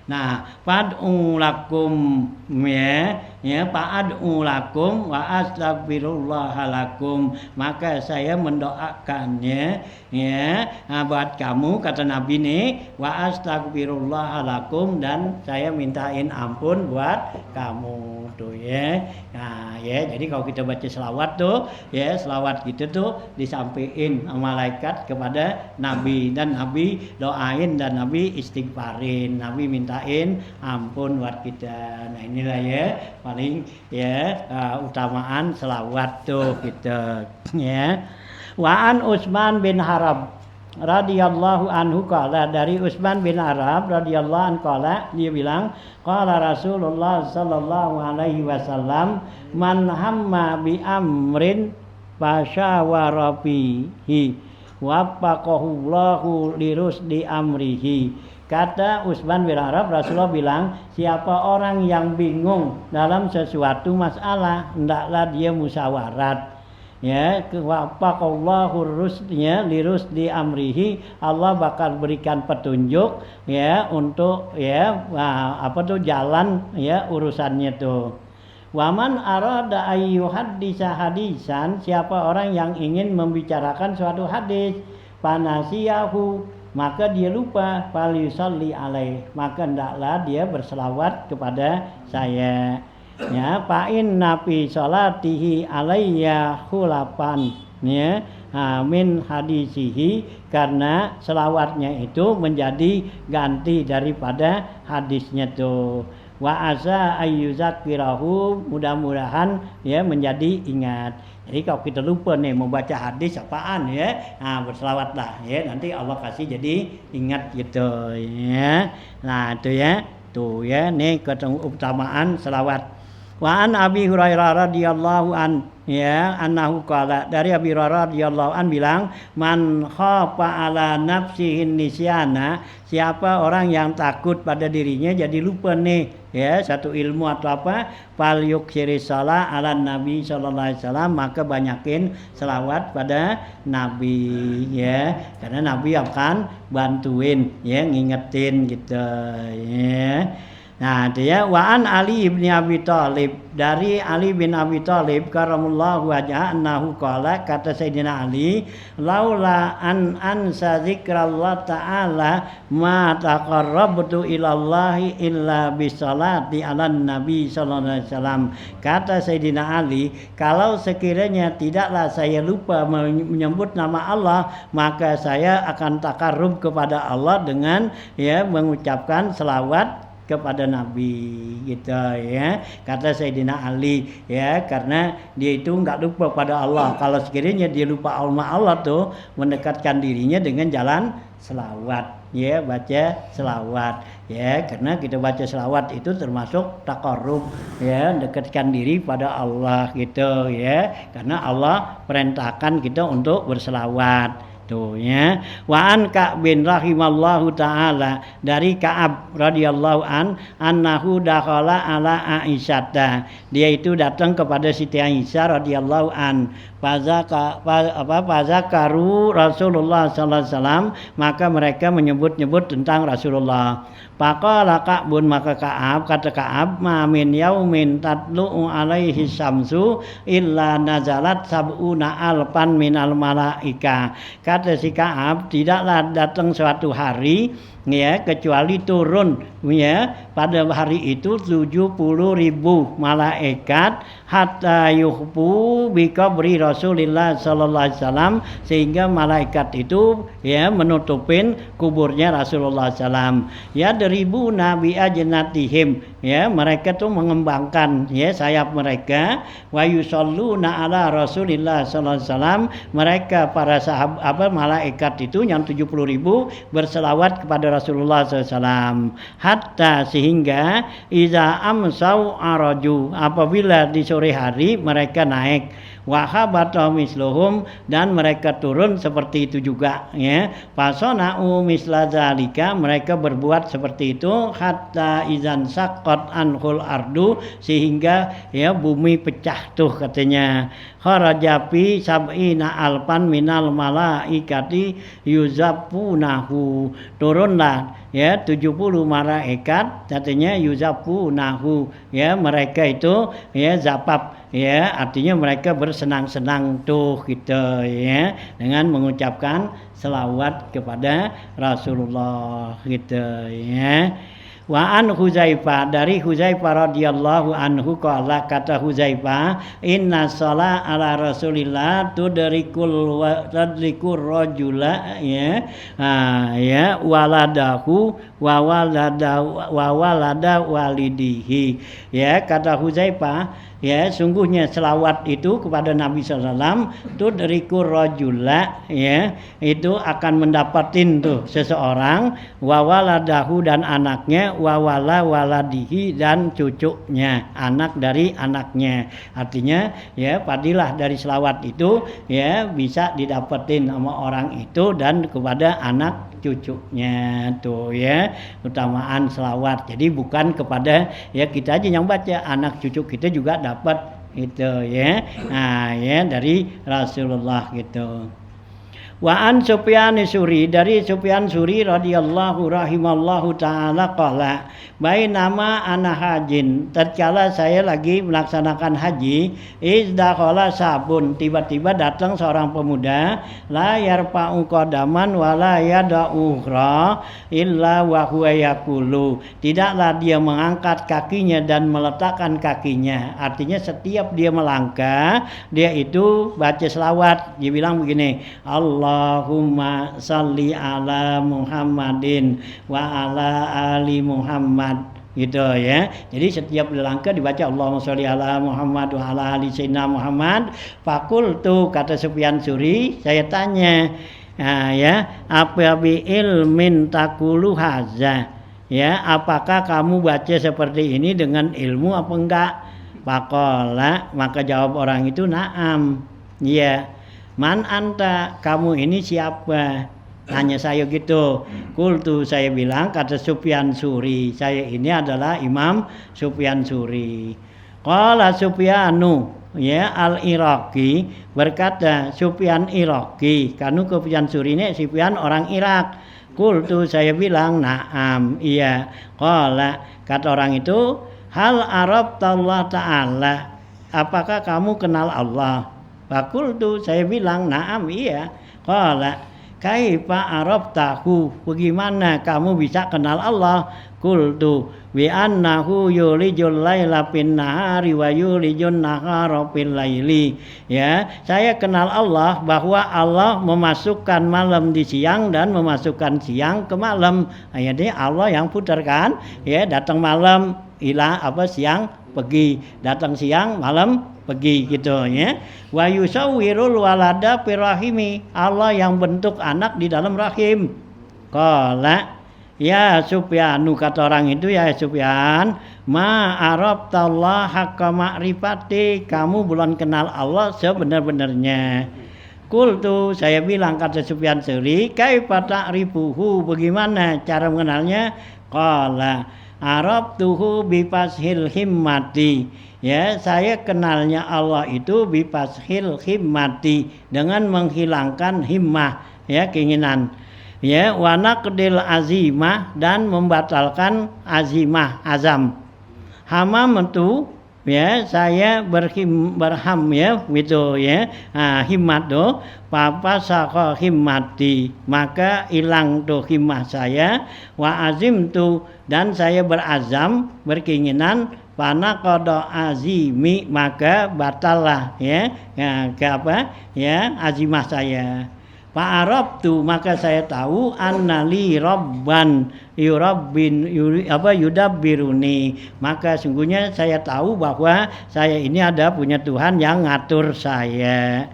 Nah, fad'u lakum ya fa'ad'u lakum wa astaghfirullah lakum, maka saya mendoakannya ya buat kamu, kata Nabi nih, wa astaghfirullah lakum, dan saya mintain ampun buat kamu tuh ya. Nah ya, jadi kalau kita baca selawat tuh ya, selawat gitu tuh disampaikan malaikat kepada Nabi, dan Nabi doain dan Nabi istighfarin, Nabi mintain ampun buat kita. Nah inilah ya paling ya utamaan selawat tuh kita ya. Wa an Utsman bin Harab radhiyallahu anhu qala, dari Utsman bin Harab radhiyallahu anhu qala, dia bilang, qala Rasulullah sallallahu alaihi wasallam, "Man hamma bi amrin fasyawara fihi waffaqahu Allahu lirusdi amrihi." Kata Utsman bin Harab, Rasulullah bilang, siapa orang yang bingung dalam sesuatu masalah, hendaklah dia musyawarat ya, wafaqallahu rusdinya lirusdi amrihi, Allah bakal berikan petunjuk ya untuk ya jalan ya urusannya tuh. Waman arada ayyuhaddisa hadisan, siapa orang yang ingin membicarakan suatu hadis, panasiyahu, maka dia lupa, falyusalli alaih, maka hendaklah dia berselawat kepada saya ya. Fa'in nabi salatihi alayya khulafan, ya, min hadisihi, karena selawatnya itu menjadi ganti daripada hadisnya tuh. Wa asa ayyuzakirahu, mudah-mudahan ya menjadi ingat. Jadi kalau kita lupa nih mau baca hadis apaan ya, berselawatlah ya, nanti Allah kasih jadi ingat gitu ya. Nah itu ya, tuh ya, nih keutamaan selawat. Wa an Abi Hurairah radhiyallahu an, ya, annahu qala, dari Abi Hurairah radhiyallahu an bilang, man khafa ala nafsihi nisyana, siapa orang yang takut pada dirinya jadi lupa nih ya satu ilmu atau apa, fal yuksiri shalah ala nabi sallallahu alaihi wasallam, maka banyakin selawat pada nabi ya, karena nabi akan bantuin ya, ngingetin gitu ya. Nah dia wa an Ali bin Abi Thalib, dari Ali bin Abi Thalib karamallahu wajhah, annahu qala, kata Sayyidina Ali, laula an ansa zikrallah ta'ala ma taqarrabtu ilallahi illa bisalati ala nabi sallallahu alaihi wasallam. Kata Sayyidina Ali, kalau sekiranya tidaklah saya lupa menyebut nama Allah, maka saya akan takarrub kepada Allah dengan ya mengucapkan selawat kepada Nabi gitu ya, kata Sayyidina Ali ya, karena dia itu nggak lupa pada Allah. Kalau sekiranya dia lupa Allah tuh mendekatkan dirinya dengan jalan selawat ya, baca selawat ya, karena kita baca selawat itu termasuk takarrub ya, mendekatkan diri pada Allah gitu ya, karena Allah perintahkan kita untuk berselawat tuh ya. Wa an Ka'b bin rahimallahu taala, dari Ka'ab radhiyallahu an, annahu dakhala ala Aisyata, dia itu datang kepada Siti Aisyah radhiyallahu an, fazakaru Rasulullah sallallahu alaihi wasallam, maka mereka menyebut-nyebut tentang Rasulullah. Faqala Ka'bun, maka Ka'ab, kata Ka'ab, ma min yaumin tatlu'u alaihi syamsu illa nazalat sab'una alpan minal malaika. Kata si Ka'ab, tidaklah datang suatu hari ya kecuali turun ya pada hari itu 70.000 malaikat, hatta yuhbu bi qabri Rasulillah sallallahu alaihi wasallam, sehingga malaikat itu ya menutupin kuburnya Rasulullah sallam. Ya deribu nabi ajnatihim, ya mereka tuh mengembangkan ya sayap mereka, wa yusalluna ala Rasulillah sallallahu alaihi wasallam, mereka para sahabat malaikat itu yang 70.000 berselawat kepada Rasulullah SAW, hatta sehingga iza amsau araju, apabila di sore hari mereka naik, wahabata misluhum, dan mereka turun seperti itu juga ya, fasona'u misla zalika, mereka berbuat seperti itu, hatta izan saqqat anhul ardu, sehingga ya bumi pecah tuh katanya, kharajapi sab'ina alpan minal malaikati yuzapunahu, turunlah ya 70 malaikat katanya, yuzapunahu ya, mereka itu ya zapap ya, artinya mereka bersenang-senang tuh gitu ya, dengan mengucapkan selawat kepada Rasulullah gitu ya. Wa an Huzaifah, dari Huzaifah radhiyallahu anhu qala, kata Huzaifah, inna shalah ala Rasulillah tudrikul rajula ya, ya waladahu wa walada walidihi ya, kata Huzaifah ya, sungguhnya selawat itu kepada Nabi SAW itu dariku rajula ya, itu akan mendapatin tuh seseorang, wawaladahu, dan anaknya, wawala waladihi, dan cucunya, anak dari anaknya. Artinya ya fadilah dari selawat itu ya bisa didapetin sama orang itu dan kepada anak cucunya tuh ya, utamaan selawat. Jadi bukan kepada ya kita aja yang baca, anak cucu kita juga dapat itu ya, nah ya dari Rasulullah gitu. Wa an Sufyan Suri, dari Sufyan Suri radhiyallahu rahimallahu taala qala, bainama ana hajin, tatkala saya lagi melaksanakan haji, izdakhala sabun, tiba-tiba datang seorang pemuda, la yarfa'u qadaman wa la yada'u ukhra illa wa huwa yaqulu, tidaklah dia mengangkat kakinya dan meletakkan kakinya, artinya setiap dia melangkah dia itu baca selawat, dia bilang begini, Allahumma salli ala Muhammadin wa ala ali Muhammad, gitu ya. Jadi setiap langkah dibaca Allahumma sholli ala Muhammad wa ala ali sayyidina Muhammad. Fakultu, kata Sufyan Suri, saya tanya, nah, ya, apa bi ilmin takulu haza, ya, apakah kamu baca seperti ini dengan ilmu apa enggak? Pakola, maka jawab orang itu, na'am, ya. Man anta, kamu ini siapa? Tanya saya gitu. Kultu, saya bilang, kata Sufyan Suri, saya ini adalah Imam Sufyan Suri. Qala Sufyanu, ya, al-Iraqi, berkata Sufyan Iraqi, karena Sufyan Suri ini Sufyan orang Irak. Kultu, saya bilang, na'am, iya. Qala, kata orang itu, hal arabtallah ta'ala, apakah kamu kenal Allah? Fakultu, saya bilang, na'am, iya. Qala, kaifa arabtahu, bagaimana kamu bisa kenal Allah? Qultu, bi annahu yulijul laila fin nahari wa yulijun nahara fil laili. Ya, saya kenal Allah bahwa Allah memasukkan malam di siang dan memasukkan siang ke malam. Jadi Allah yang putar kan? Ya, datang malam, siang pergi, datang siang, malam pergi, gitu ya. Wa yusawwirul walada firahimi, Allah yang bentuk anak di dalam rahim. Qala, ya Sufyanu, kata orang itu, ya Sufyan, ma arabtallah haqqa ma'rifati, kamu belum kenal Allah sebenar-benarnya. Qultu, saya bilang, kata Sufyan Suri, kaifa ta'rifuhu, bagaimana cara mengenalnya? Qala, arabtuhu bi fashil himmati, ya, saya kenalnya Allah itu bi fashil himmati, dengan menghilangkan himmah, ya, keinginan, ya, wa naqdil azimah, dan membatalkan azimah, azam. Hamamtu, ya, saya berham, ya, gitu ya. Nah, himmat tuh, papa sako himmati, maka hilang tuh himmah saya. Wa azim tuh, dan saya berazam, berkeinginan, pana kodo azimi, maka batallah, ya, ke apa, ya, azimah saya. Pak Arab tuh, maka saya tahu annali robban yudabbiruni, maka sungguhnya saya tahu bahwa saya ini ada punya Tuhan yang ngatur saya.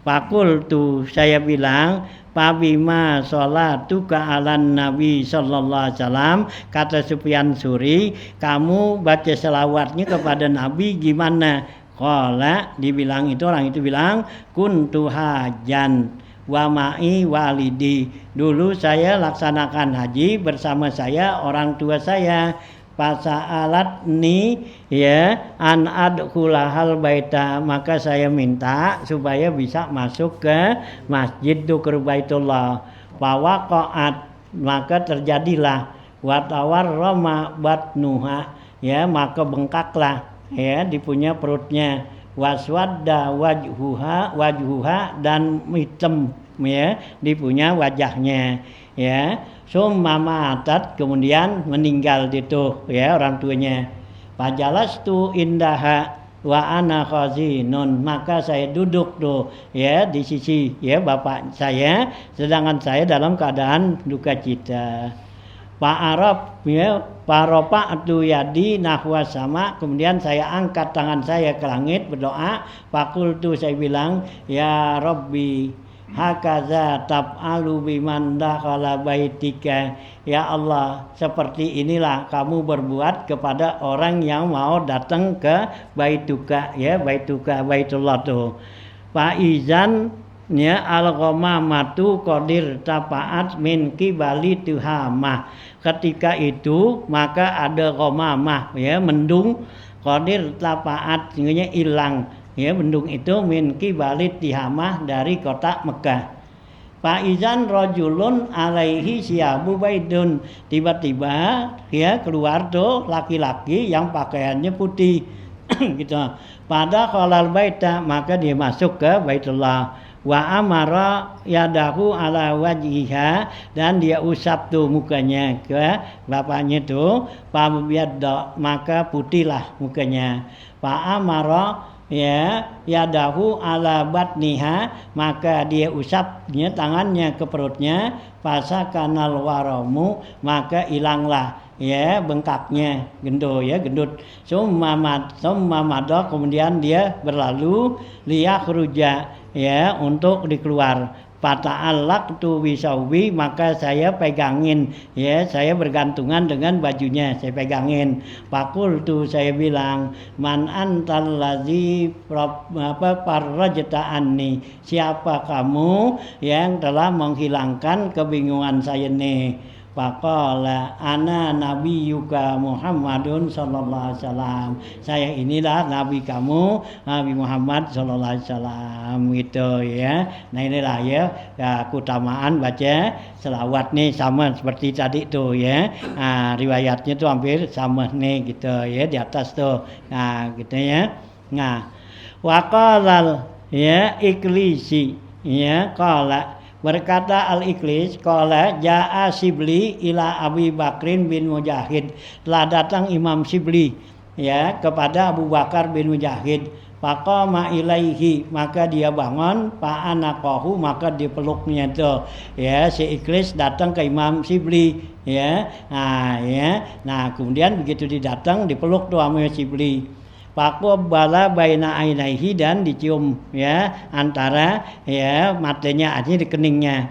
Fakultu, saya bilang, pabima sholatuka alan nabi sallallahu alaihi wasallam, kata Sufyan Suri, kamu baca selawatnya kepada Nabi gimana? Qala, dibilang itu, orang itu bilang, kuntu hajan wa ma'i walidi, dulu saya laksanakan haji bersama saya orang tua saya. Fasa'alatni, ya, an adkhulahal baita, maka saya minta supaya bisa masuk ke masjid ke Baitullah. Fawaqa'at, maka terjadilah, watawarrama batnuha, ya, maka bengkaklah, ya, di punya perutnya. Waswadda wajhuha, dan hitam, ya, di punya wajahnya, ya. Summa matat, kemudian meninggal itu, ya, orang tuanya. Fajalastu indaha wa ana khazinun, maka saya duduk tuh, ya, di sisi, ya, bapak saya, sedangkan saya dalam keadaan duka cita. Pak Arab, ya, parofa'tu yadi nahwa sama, kemudian saya angkat tangan saya ke langit berdoa. Fakultu, saya bilang, ya Rabbi, hakaza tab'alu biman dakhala baitika, ya Allah, seperti inilah kamu berbuat kepada orang yang mau datang ke baituka, ya, baituka, baitullah tuh. Faizan, ya, al-ghamamatu qadir tapaat min kibali tuhamah, ketika itu maka ada ghamamah, ya, mendung, qadir tapaat, sehingga hilang, ya, mendung itu min kibali tihamah, dari kota Mekah. Faizan rajulun alaihi siyabu baidun. Tiba-tiba ya keluar tuh laki-laki yang pakaiannya putih. Gitu. Pada khalal baita, maka dia masuk ke Baitullah. Wa amara yadahu ala wajhiha, dan dia usap tuh mukanya ke bapaknya tuh, pabiyadda, maka putihlah mukanya. Fa amara ya yadahu ala batniha, maka dia usapnya tangannya ke perutnya, fasakanal waramu, maka hilanglah ya bengkaknya, gendut. Summa mada, kemudian dia berlalu liyakhruja, ya untuk dikeluar. Fata'allaqtu bisaubi, maka saya pegangin, ya saya bergantungan dengan bajunya, saya pegangin. Fakultu, saya bilang, man antal ladzi farrajta anni, siapa kamu yang telah menghilangkan kebingungan saya nih. Faqala ana nabiyyuka Muhammadun sallallahu alaihi wasallam, saya inilah nabi kamu, Nabi Muhammad sallallahu alaihi wasallam, gitu ya. Nah inilah ya keutamaan baca selawat nih, sama seperti tadi tuh ya. Nah, riwayatnya tuh hampir sama nih gitu ya, di atas tuh. Nah gitu ya. Nah waqalal ya iklisi ya qala, berkata Al-Ikhlis, qala jaa Sibli ila Abi Bakrin bin Mujahid, telah datang Imam Sibli ya kepada Abu Bakar bin Mujahid. Faqama ilaihi, maka dia bangun, fa'anaqahu, maka dipeluknya tuh ya, si Ikhlis datang ke Imam Sibli ya. Nah kemudian begitu didatang dipeluk tuh sama Sibli. Faqabbala baina ainaihi, dan dicium ya antara ya matanya aja di keningnya.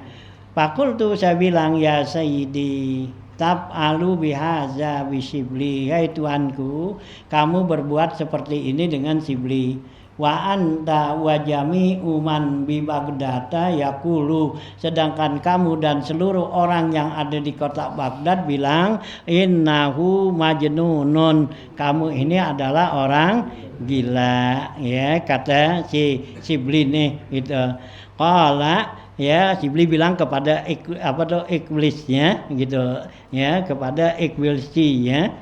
Fakultu, saya bilang, ya sayyidi tab'alu bihaza bisibli, hai Tuanku, kamu berbuat seperti ini dengan Sibli. Wa anta wa jami'u man bi Baghdad yaqulu, sedangkan kamu dan seluruh orang yang ada di kota Baghdad bilang innahu majnunun, kamu ini adalah orang gila ya, kata si Sibli nih gitu. Qala ya, Sibli bilang kepada Iblisnya gitu ya, kepada Iblis ya.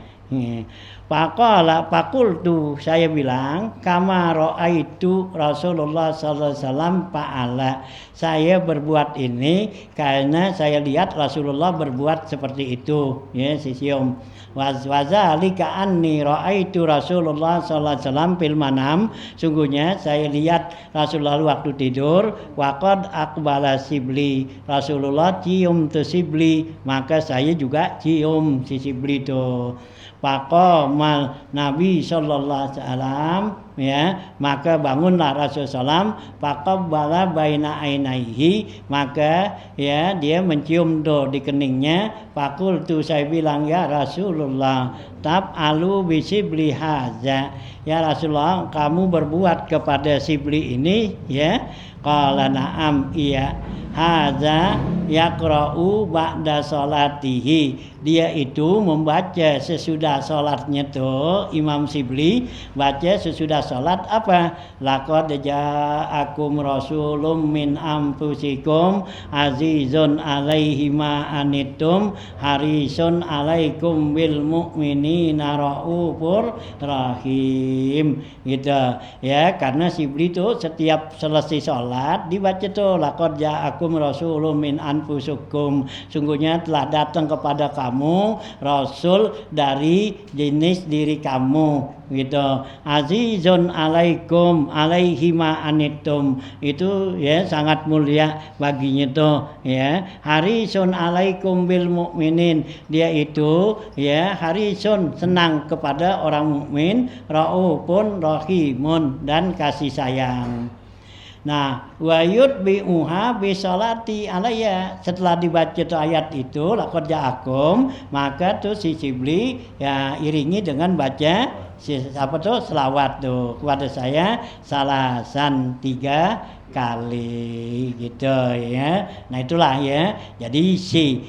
Fakultu, saya bilang, kama ra'aitu Rasulullah sallallahu alaihi wasallam fa'ala, saya berbuat ini karena saya lihat Rasulullah berbuat seperti itu ya, sisium. Wazalika anni ra'aitu Rasulullah sallallahu alaihi wasallam fil manam, sungguhnya saya lihat Rasulullah waktu tidur. Waqad aqbala Sibli, Rasulullah cium tu Sibli, maka saya juga cium si Sibli itu. Faqamal Nabi sallallahu alaihi wasallam ya, maka bangunlah Rasulullah sallam, faqabbala baina ainaihi, maka ya dia mencium do di keningnya. Fakultu, saya bilang, ya Rasulullah tab'alu bi Sibli haza, ya Rasulullah kamu berbuat kepada Sibli ini ya. Qala na'am, iya. Haza yaqra'u ba'da salatihi, dia itu membaca sesudah salatnya tuh, Imam Sibli baca sesudah salat apa? Laqad ja'akum rasulun min anfusikum azizun alaihi ma anittum harisun alaikum bil mu'minina raufur rahim, gitu ya. Karena Sibli itu setiap selesai salat dibaca tuh laqad ja'akum rasulun min anfusikum, sungguhnya telah datang kepada kamu rasul dari jenis diri kamu, gitu. Azizun alaikum alaihi ma anittum, itu ya sangat mulia baginya tuh ya. Harisun alaikum bil mukminin, dia itu ya harisun senang kepada orang mukmin, raufun rahimun, dan kasih sayang. Nah, wa yutbi'uha bi sholati alayya, setelah dibaca tuh ayat itu laqad ja'akum, maka tuh si Sibli ya iringi dengan baca selawat tuh kepada saya salasan 3 kali gitu ya. Nah itulah ya. Jadi si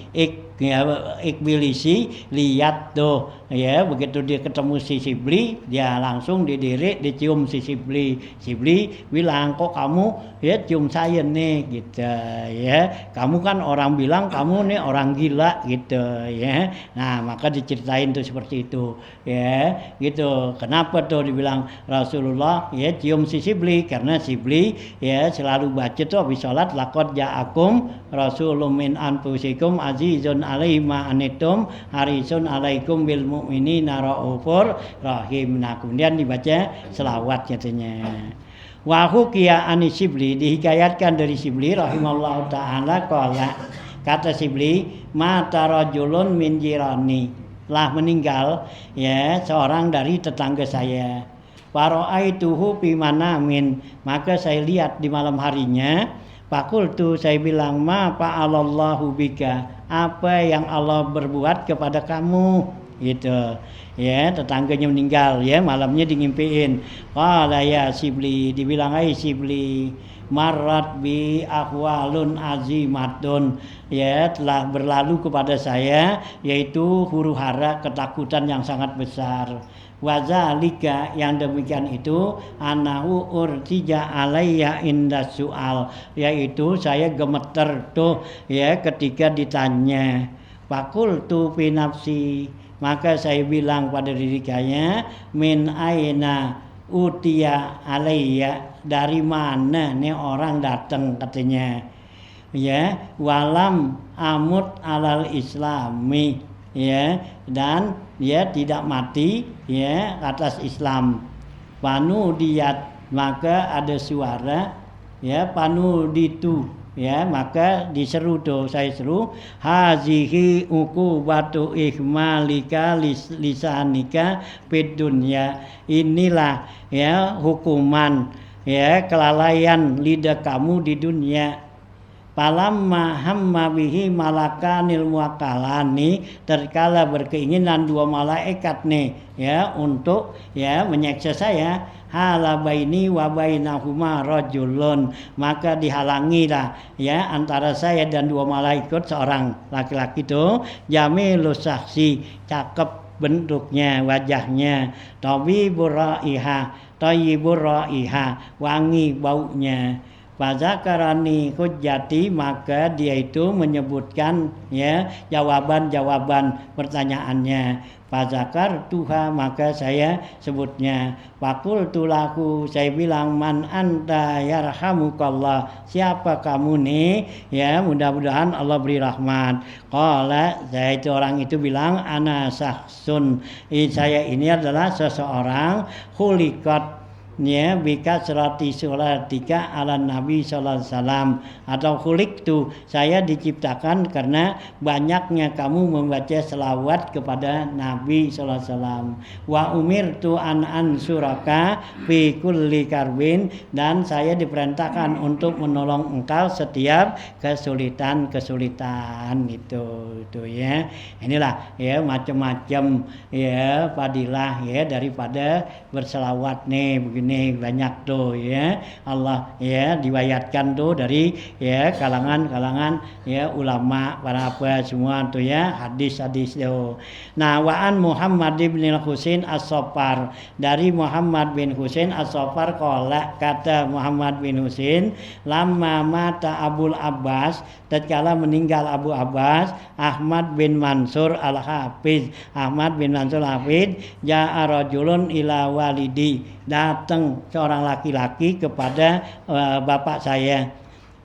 ya, Ibilisi lihat tuh ya, begitu dia ketemu si Sibli dia langsung didiri dicium si Sibli bilang, kok kamu ya cium saya nih gitu ya, kamu kan orang bilang kamu nih orang gila gitu ya. Nah maka diceritain tuh seperti itu ya gitu. Kenapa tuh dibilang Rasulullah ya cium si Sibli, karena Sibli ya selalu baca tuh habis sholat, laqad ja'akum rasulun min anfusikum azizun alaihi ma anitum harisun alaikum bil mu'minina raufur rahim. Nah kemudian dibaca selawat katanya. Wa hukiya ani Sibli, dihikayatkan dari Sibli rahimallahu taala qala, kata Sibli, mata rajulun min jirani, telah meninggal ya seorang dari tetangga saya. Faraaituhu fi manamin, maka saya lihat di malam harinya. Fakultu, saya bilang, ma fa'alallahu bika, apa yang Allah berbuat kepada kamu gitu ya. Tetangganya meninggal ya, malamnya ngimpiin. Qala ya Sibli, dibilang ai Sibli, marrat bi ahwalun azimatun, ya telah berlalu kepada saya yaitu huru-hara ketakutan yang sangat besar. Wazalika, yang demikian itu, anahu urtija alayya inda soal, yaitu saya gemeter tuh ya ketika ditanya. Fakultu fi nafsi, maka saya bilang pada diri saya, min aina utia alayya, dari mana nih orang datang katanya ya. Walam amut alal islami, ya, dan dia tidak mati ya atas Islam. Panu diat, maka ada suara ya, panu ditu ya, maka diseru tuh, saya seru, hazihi uqubatu ihmalika lisanika fid dunya, inilah ya hukuman ya kelalaian lidah kamu di dunia. Palamma hamma bihi malakanil muakkalani, terkala berkeinginan dua malaikat nih ya untuk ya menyiksa saya, hala baini wa bainahuma rajulun, maka dihalangilah ya antara saya dan dua malaikat seorang laki-laki itu, jamilus saksi, cakep bentuknya, wajahnya, tayyibur raiha, wangi baunya. Fazakarani hujjati, maka dia itu menyebutkan ya jawaban-jawaban pertanyaannya. Fazakar tuha, maka saya sebutnya. Fakultu lahu, saya bilang, man anta yarhamukallah, siapa kamu nih ya, mudah-mudahan Allah beri rahmat. Qala, saya itu orang itu bilang, ana sahsun, saya ini adalah seseorang khuliqat ya bika serati solatika ala Nabi sallallahu alaihi wasallam, atau khuliqtu, saya diciptakan karena banyaknya kamu membaca selawat kepada Nabi sallallahu alaihi wasallam. Wa umirtu an ansuraka fi kulli karbin, dan saya diperintahkan untuk menolong engkau setiap kesulitan itu ya. Inilah ya macam-macam ya fadilah ya daripada berselawat nih begini. Banyak tuh ya, Allah ya diwayatkan tuh dari ya kalangan ya ulama para apa semua tuh ya, hadis-hadis tuh. Nah, waan Muhammad bin Husain As-Saffar, dari Muhammad bin Husain As-Saffar qala, kata Muhammad bin Husain, lamma mata Abul Abbas, tatkala meninggal Abu Abbas, Ahmad bin Mansur Al-Hafiz, Ahmad bin Mansur Al-Hafiz, ja'a rajulun ila walidi, datang seorang laki-laki kepada bapak saya.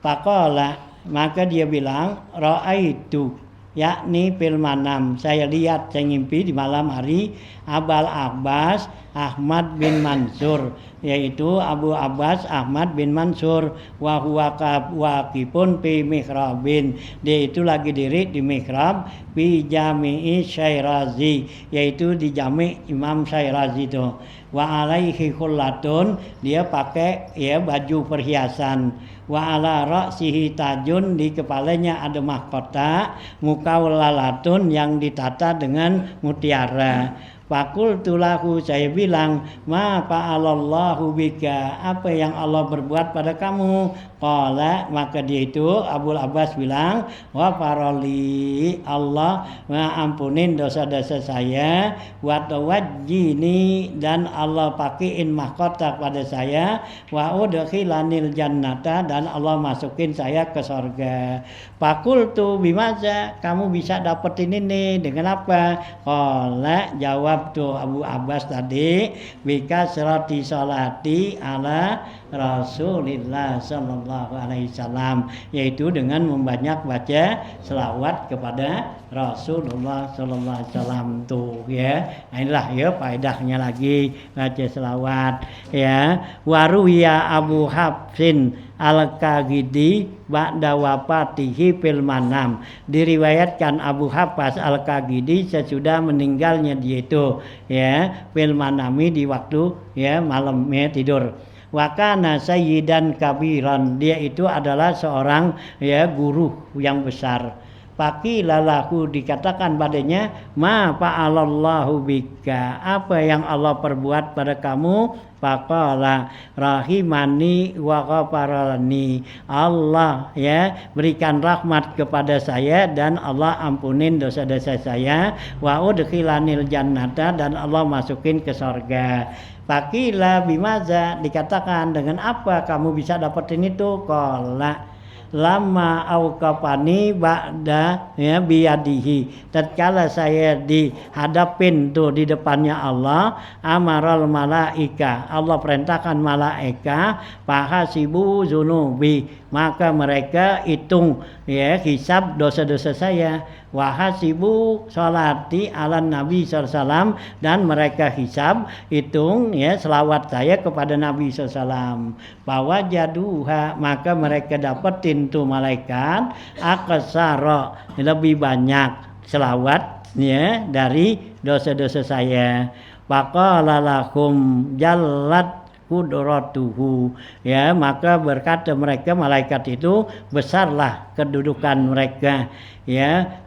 Faqala, maka dia bilang, ra'aitu, yakni fil manam, saya lihat, saya ngimpi di malam hari, Abul Abbas Ahmad bin Mansur, yaitu Abu Abbas Ahmad bin Mansur, wa huwa waqifun fi mihrabin, dia itu lagi diri di mihrab, fi jami'i Syairazi, yaitu di jami' Imam Syairazi itu. Wa alaihi khullatun, dia pakai ya baju perhiasan. Wa ala ra'sihi tajun, di kepalanya ada mahkota, mukawlalatun, yang ditata dengan mutiara. Fakultu lahu, saya bilang, ma fa'alallahu bika, apa yang Allah berbuat pada kamu? Qala, maka dia itu Abul Abbas bilang, wa faroli, Allah ampunin dosa-dosa saya, wa tawajjini, dan Allah pakein mahkota pada saya, wa udkhilanil jannata, dan Allah masukin saya ke surga. Fakultu bimaza, kamu bisa dapetin ini dengan apa? Qala, jawab tuh Abu Abbas tadi, bika serati salati ala Rasulillah sallallahu alaihi wasallam, yaitu dengan membanyak baca selawat kepada Rasulullah sallallahu alaihi wasallam tuh ya. Nah, inilah ya faedahnya lagi baca selawat ya. Waruya Abu Hafsin Al-Kagidi ba'da wafatihi fil manam, diriwayatkan Abu Hafs Al-Kagidi sesudah meninggalnya dia itu ya, fil manami, di waktu ya malamnya tidur. Wa kana sayyidan kabiran, dia itu adalah seorang ya guru yang besar. Faqila lahu, dikatakan padanya, ma fa'alallahu bika, apa yang Allah perbuat pada kamu? Faqala rahimani wa ghafarani, Allah ya berikan rahmat kepada saya dan Allah ampunin dosa-dosa saya, wa udkhilanil jannata, dan Allah masukin ke surga. Faqila bimaza, dikatakan dengan apa kamu bisa dapetin itu? Qala lama auqafani ba'da ya biyadihi, tatkala saya dihadapin tuh di depannya Allah, amaral malaika, Allah perintahkan malaika, fahasibu zunubi, maka mereka hitung ya hisab dosa-dosa saya, wahasibu sholati ala Nabi SAW, dan mereka hisab hitung ya selawat saya kepada Nabi SAW. Bahwa jaduha, maka mereka dapetin tuh malaikat aktsara, lebih banyak selawatnya dari dosa-dosa saya. Faqala lahum jallat qudratuhu, ya maka berkata mereka, malaikat itu besarlah kedudukan mereka ya,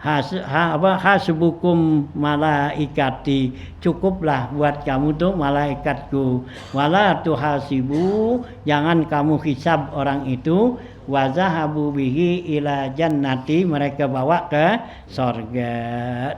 hasbukum malaikati, cukuplah buat kamu tuh malaikatku, wala tuhasibu, jangan kamu hisab orang itu, wazahabu bihi ila jannati, mereka bawa ke surga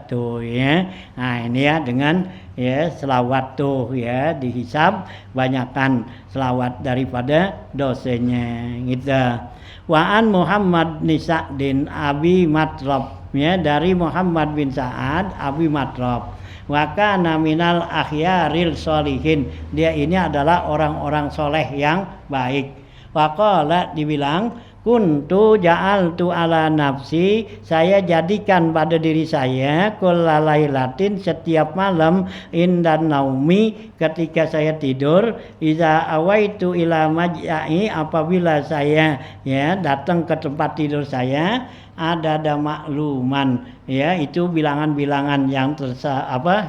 tuh ya. Nah ini ya dengan ya selawat tuh ya dihisab banyakkan selawat daripada dosanya gitu. Wa'an Muhammad bin Sa'din Abi Matrab, ya dari Muhammad bin Sa'ad Abi Matrab, wa kana minal akhyaril sholihin, dia ini adalah orang-orang soleh yang baik. Wa qala, dibilang, kuntu ja'altu ala nafsi, saya jadikan pada diri saya, kullalailatin, setiap malam, indan naumi, ketika saya tidur, iza awaitu ila majya'i, apabila saya ya datang ke tempat tidur saya, ada makluman ya, itu bilangan-bilangan yang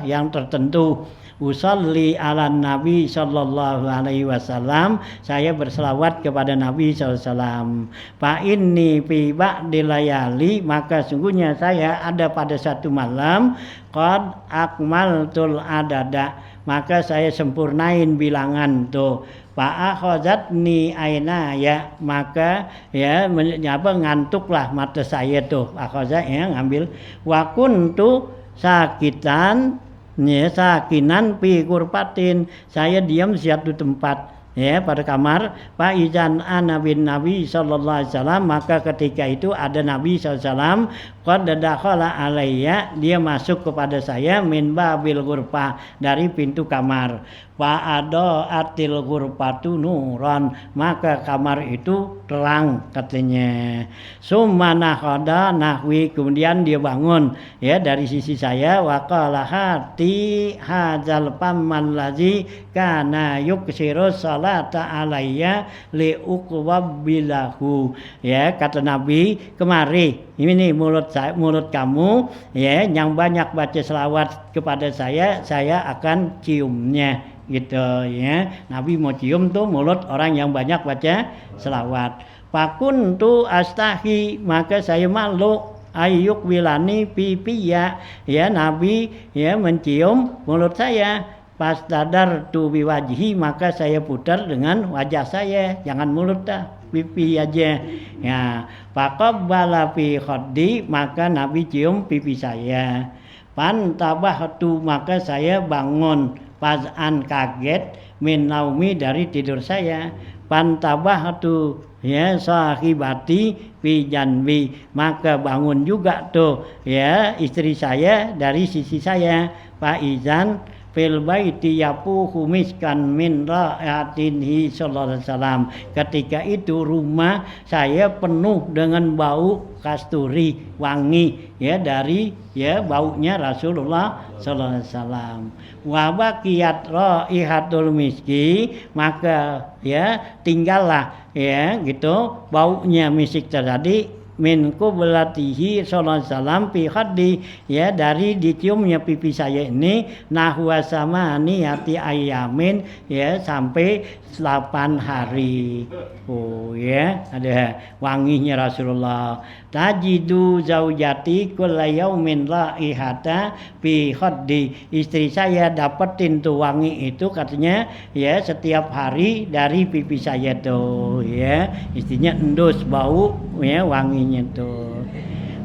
yang tertentu. Usalli ala Nabi sallallahu alaihi wasallam, saya berselawat kepada Nabi sallallahu alaihi wasallam. Fa inni fi ba'dil layali, maka sungguhnya saya ada pada satu malam, qad akmaltul adada, maka saya sempurnain bilangan tuh. Fa akhazatni aina, ya maka ya ngantuklah mata saya tuh, akhazat ya ngambil. Wa kuntu sakitan, ya sakinan pi kurpatin, saya diam di satu tempat ya pada kamar. Fa izan ana bin Nabi sallallahu alaihi wasallam, maka ketika itu ada Nabi sallallahu alaihi wasallam, qad dakhala alayya, dia masuk kepada saya, min babil ghurfah, dari pintu kamar. Fa atil ghurfatu nuran, maka kamar itu terang katanya. Summa nahada nahwi, kemudian dia bangun ya dari sisi saya. Wa qala hati hadzal pamman lazi kana yuksiru salata alayya li uqwabilahu, ya kata Nabi, kemari ini mulut kamu ya yang banyak baca selawat kepada saya akan ciumnya gitu ya. Nabi mau cium tuh mulut orang yang banyak baca selawat. Fakuntu astahi, maka saya malu ayyuk wilani pipiya, ya Nabi ya mencium mulut saya. Pas tadar tu biwajhi, maka saya putar dengan wajah saya, jangan mulut dah, pipi aja. Ya, faqabbala fi khaddi, maka Nabi cium pipi saya. Pantabahtu, maka saya bangun faz'an kaget min naumi dari tidur saya. Pantabahtu ya sahibati fi janbi, maka bangun juga tuh ya istri saya dari sisi saya. Faizan fil baiti yapuhu miskan min ra'atinhi sallallahu alaihi wasallam. Ketika itu rumah saya penuh dengan bau kasturi, wangi ya dari ya baunya Rasulullah sallallahu alaihi wasallam. Wa baqiyat raihatul miski, maka ya tinggallah ya gitu baunya misik tadi min qublatihi sallallahu alaihi wasallam fi khaddi, ya dari diciumnya pipi saya ini nahwa samaniyati ayamin, ya sampai 8 hari. Oh ya, ada wanginya Rasulullah. Tajidu zaujati kulla yaumin raihata fi khaddi, istri saya dapetin tuh wangi itu katanya ya setiap hari dari pipi saya tuh ya, istrinya endus bau ya wanginya tuh.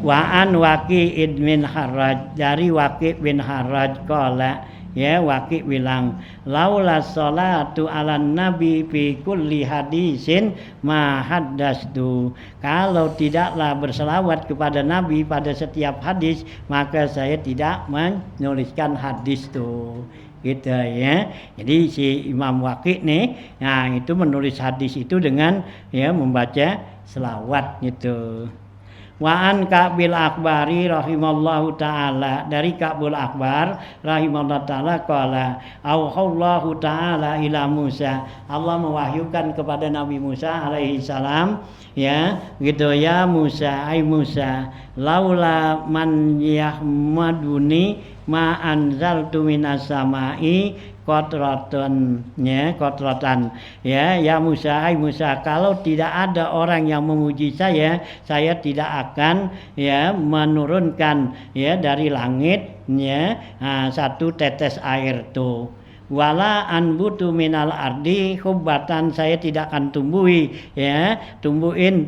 Wa an Waqi bin Harraj, dari Waqi bin Harraj qala, ya Waqi bilang laula sholatu ala nabi fi kulli hadisin ma haddastu, kalau tidaklah berselawat kepada Nabi pada setiap hadis maka saya tidak menuliskan hadis tuh gitu ya. Jadi si Imam Waqi nih, nah itu menulis hadis itu dengan ya membaca selawat gitu. Wa an Ka'bil Akbari rahimallahu taala, dari Ka'bul Akbar rahimallahu taala qala auhallahu taala ila Musa, Allah mewahyukan kepada Nabi Musa alaihi salam ya gitu, ya Musa, ai Musa, laula man yahmaduni ma anzaltu minas samai kotrotan ya Musa, hai Musa, kalau tidak ada orang yang memuji saya tidak akan ya menurunkan ya dari langit ya satu tetes air tuh. Wala anbutu minal ardi hubbatan, saya tidak akan tumbuhin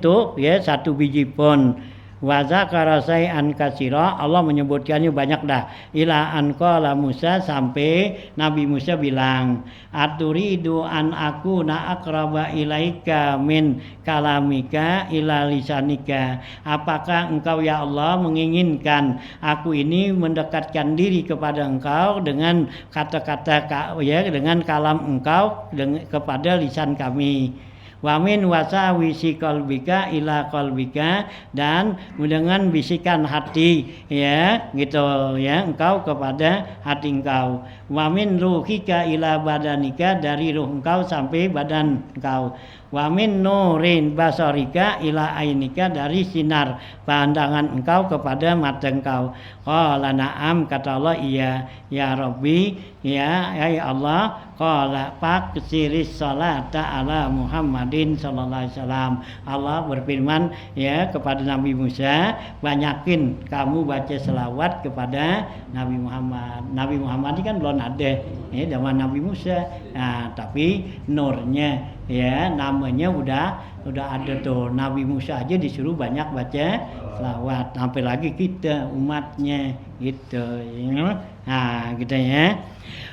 tuh ya satu biji pun. Wa zakara say'an katsira, Allah menyebutkannya banyak dah. Ila an qala Musa, sampai Nabi Musa bilang, aturidu an akuna aqraba ilaika min kalamika ila lisanika, apakah engkau ya Allah menginginkan aku ini mendekatkan diri kepada engkau dengan kata-kata ya dengan kalam engkau kepada lisan kami. Wa min wasawisi qalbika ila qalbika, dan dengan bisikan hati ya gitu ya engkau kepada hati engkau. Wa min ruhika ila badanika, dari ruh engkau sampai badan engkau. Wa min nurin basarika ila ainika, dari sinar pandangan engkau kepada mata engkau. Qala na'am, kata Allah iya ya Rabbi, ya Allah. Qala faqsiris salata ala Muhammadin sallallahu alaihi wasallam, Allah berfirman ya kepada Nabi Musa, banyakin kamu baca selawat kepada Nabi Muhammad. Nabi Muhammad ini kan belum ada ya zaman Nabi Musa, nah tapi nurnya ya namanya udah ada tuh. Nabi Musa aja disuruh banyak baca selawat, sampai lagi kita umatnya gitu ya. Nah gitu ya.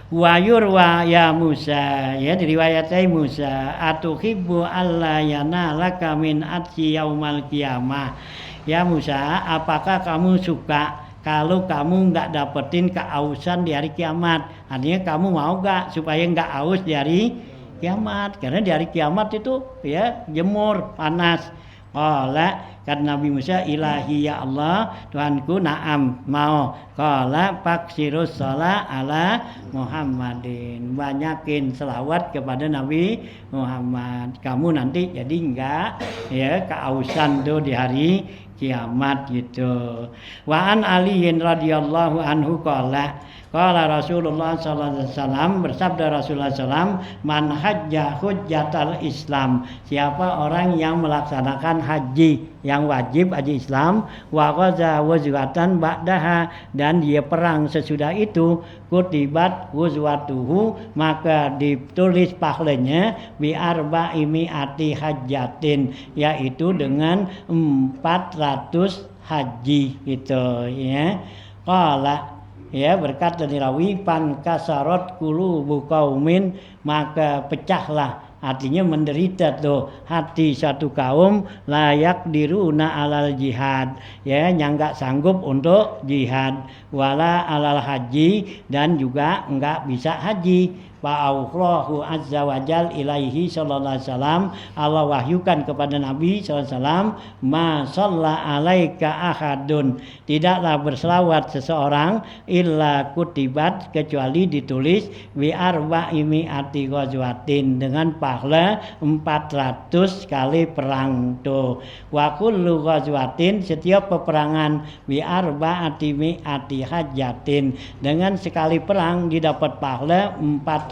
Wa yurwa ya Musa, ya diriwayatai Musa, atuhibbu alla yanalaka min atsi yaumal qiyamah, ya Musa, apakah kamu suka kalau kamu nggak dapetin keausan di hari kiamat? Artinya kamu mau nggak supaya nggak aus di hari kiamat? Karena di hari kiamat itu ya jemur panas. Qala, kata Nabi Musa, ilahi ya Allah, Tuhanku, na'am, mau. Qala faksirus shalah ala Muhammadin, banyakin selawat kepada Nabi Muhammad, kamu nanti jadi enggak ya keausan tuh di hari kiamat gitu. Wa an aliyin radhiyallahu anhu qala, Qala Rasulullah sallallahu alaihi wasallam, bersabda Rasulullah sallam, man hajja hujjatal Islam, siapa orang yang melaksanakan haji yang wajib, haji Islam, wa ghaza wazwatan ba'daha, dan dia perang sesudah itu, kutibat wazwatuhu, maka ditulis pahalanya bi arba'i mi'ati hajjatin, yaitu dengan 400 haji gitu ya. Qala, ya, berkata dirawi, pan kasarot qulubu qaumin, maka pecahlah, artinya menderita tuh hati satu kaum, layak diruna alal jihad, ya, yang enggak sanggup untuk jihad, wala alal haji, dan juga enggak bisa haji. Fa'auhrahu azza wajal ilaihi sallallahu alaihi wasallam, Allah wahyukan kepada Nabi sallallahu alaihi wasallam, ma shalla alaika ahadun, tidaklah berselawat seseorang, illa kutibat, kecuali ditulis, bi arba'i mi'ati ghazwatin, dengan pahala 400 kali perang tuh. Wa kullu ghazwatin, setiap peperangan, bi arba'ati mi'ati hajatin, dengan sekali perang didapat pahala 400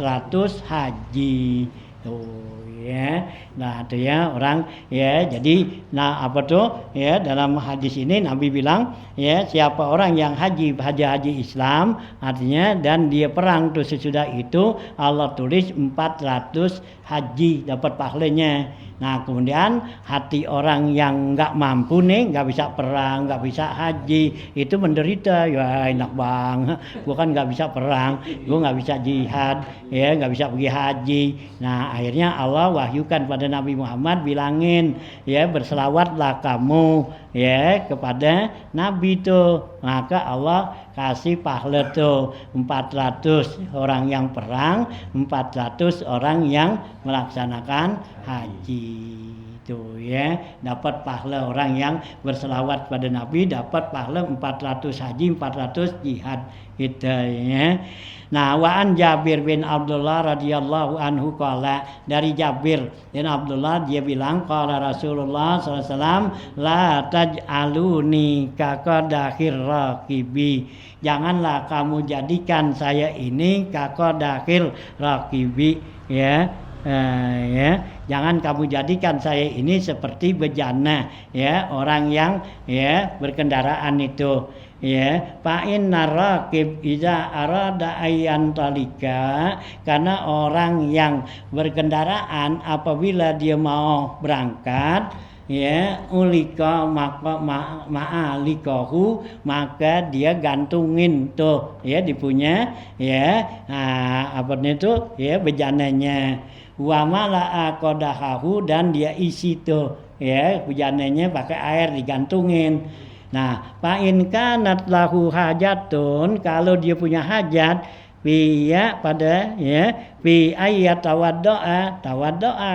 haji tuh ya. Nah itu ya orang ya, jadi nah apa tuh ya, dalam hadis ini Nabi bilang ya, siapa orang yang haji Islam, artinya, dan dia perang tuh sesudah itu, Allah tulis 400 haji dapat pahalanya. Nah kemudian hati orang yang nggak mampu nih, nggak bisa perang, nggak bisa haji, itu menderita, ya enak banget, gue kan nggak bisa perang, gue nggak bisa jihad, ya nggak bisa pergi haji. Nah akhirnya Allah wahyukan pada Nabi Muhammad, bilangin ya, berselawatlah kamu ya kepada Nabi tuh, maka Allah kasih pahala tuh 400 orang yang perang, 400 orang yang melaksanakan haji itu ya, dapat pahala orang yang berselawat pada Nabi, dapat pahala 400 haji, 400 jihad gitu ya. Nah, wa an Jabir bin Abdullah radhiyallahu anhu qala, dari Jabir bin Abdullah dia bilang, qala Rasulullah sallallahu alaihi wasallam, la taj'aluni kaqadakhir raqibi, janganlah kamu jadikan saya ini kaqadakhir raqibi ya. Ya, jangan kamu jadikan saya ini seperti bejana ya, orang yang ya berkendaraan itu ya. Fa innar raqib iza arada ayyan talika, karena orang yang berkendaraan apabila dia mau berangkat ya, ulika maka ma'alikahu, maka dia gantungin tuh ya dipunya ya, nah apa itu ya, bejananya, wa mala'a qadahahu, dan dia isi tuh ya bejananya pakai air digantungin. Nah, fa in kanat lahu hajatun, kalau dia punya hajat, ya pada ya, fi ayat tawaddoa,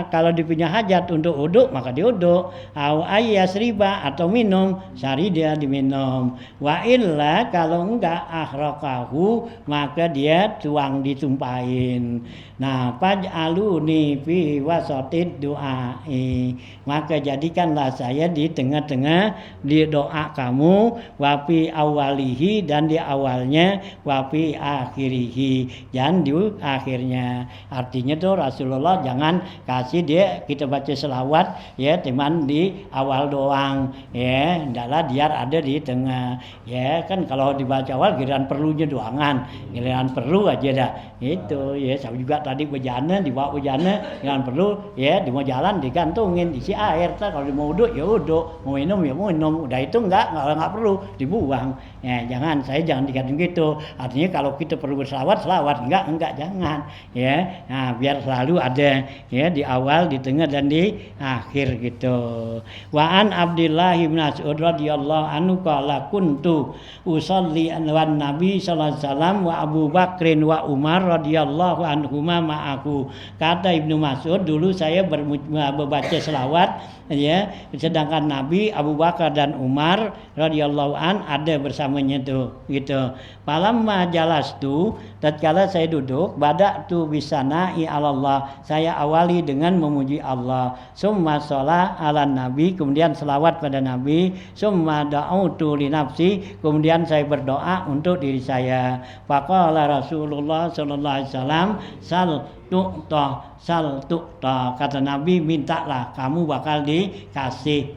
kalau dia punya hajat untuk uduk maka dia uduk, au ayas riba, atau minum sari dia diminum, wa illa kalau enggak ahraqahu, maka dia tuang ditumpahin. Nah, faj'aluni fi wasatid du'ai, maka jadikanlah saya di tengah-tengah di doa kamu, wa fi awalihi, dan di awalnya, wa fi akhirihi, dan di akhirnya. Artinya tuh Rasulullah jangan kasih dia kita baca selawat ya cuman di awal doang ya, hendaklah biar ada di tengah ya. Kan kalau dibaca awal giliran perlunya doangan, giliran perlu aja dah itu ya. Sama juga tadi bejana, dibawa bejana, giliran perlu ya, di mau jalan digantungin isi air, kalau mau uduk ya uduk, mau minum ya mau minum, udah itu enggak perlu dibuang ya. Jangan, saya jangan dikatain gitu. Artinya kalau kita perlu berselawat, selawat, enggak jangan ya. Nah, biar selalu ada ya di awal, di tengah, dan di akhir gitu. Wa an Abdullah bin Mas'ud radhiyallahu anhu qala kuntu usolli wan Nabi sallallahu alaihi wasallam wa Abu Bakrin wa Umar radhiyallahu anhuma ma'aku. Kata Ibnu Mas'ud, dulu saya membaca selawat ya, sedangkan Nabi, Abu Bakar dan Umar radhiyallahu an ada bersamanya tuh gitu. Falamma jalastu, tatkala saya duduk, bada'tu bisana'i 'alallah, saya awali dengan memuji Allah, summa sholat ala nabi, kemudian selawat pada nabi, summa da'utu li nafsi, kemudian saya berdoa untuk diri saya. Faqala Rasulullah sallallahu alaihi wasallam, sal tu'ta, kata Nabi, mintalah kamu bakal dikasih.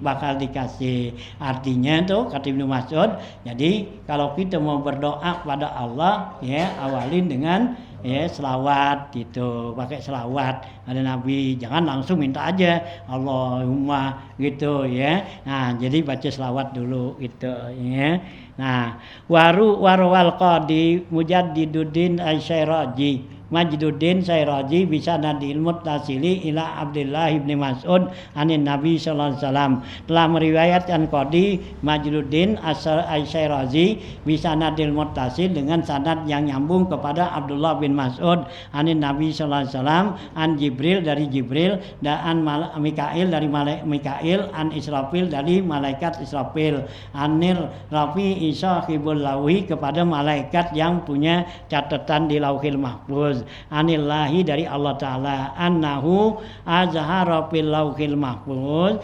Artinya tuh kata Ibnu Mas'ud, jadi kalau kita mau berdoa pada Allah, ya awalin dengan ya selawat gitu, pakai selawat ada Nabi, jangan langsung minta aja Allahumma gitu ya. Nah jadi baca selawat dulu gitu ya. Nah warwal qadi Mujaddiduddin Asy-Syairazi, Majduddin Syairazi bisa nadil muttasili ila Abdullah ibn Mas'ud anin Nabi sallallahu alaihi wasallam, telah meriwayatkan Qadi Majduddin Asy-Syairazi bisa nadil muttasil dengan sanad yang nyambung kepada Abdullah bin Mas'ud anin Nabi sallallahu alaihi wasallam, an Jibril dari Jibril, dan an Mikail dari Mikail, an Israfil dari malaikat Israfil, anir Rafi Isahibul Lauhi, kepada malaikat yang punya catatan di Lauhil Mahfuz, anillahi dari Allah Ta'ala, annahu azhara fil lauhil mahfuz,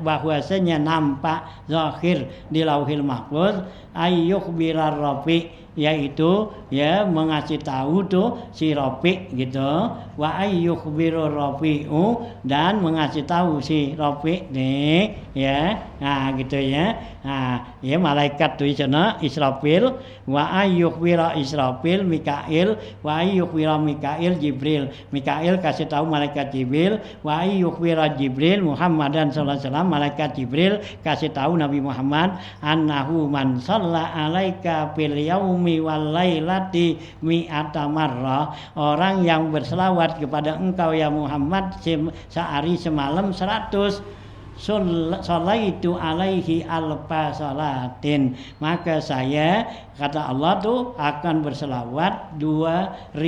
bahwasanya nampak zahir di Lauhil Mahfuz, ayyukhbirar rafi, yaitu ya mengasih tahu tuh si Rafi gitu, wa ayyukhbirur rafi'u, dan mengasih tahu si Rafi nih ya. Nah gitu ya. Nah ya malaikat tuh sana Israfil, wa ayyukhbira Israfil Mikail, wa ayyukhbira Mikail Jibril, Mikail kasih tahu malaikat Jibril, wa ayyukhbira Jibril Muhammadan sallallahu alaihi wasallam, malaikat Jibril kasih tahu Nabi Muhammad, annahu man shalla alaika fil yaumi wal lailati mi'ata marrah, orang yang berselawat kepada engkau ya Muhammad sehari semalam 100, sholaitu alaihi alfa salatin, maka saya, kata Allah tuh, akan berselawat 2000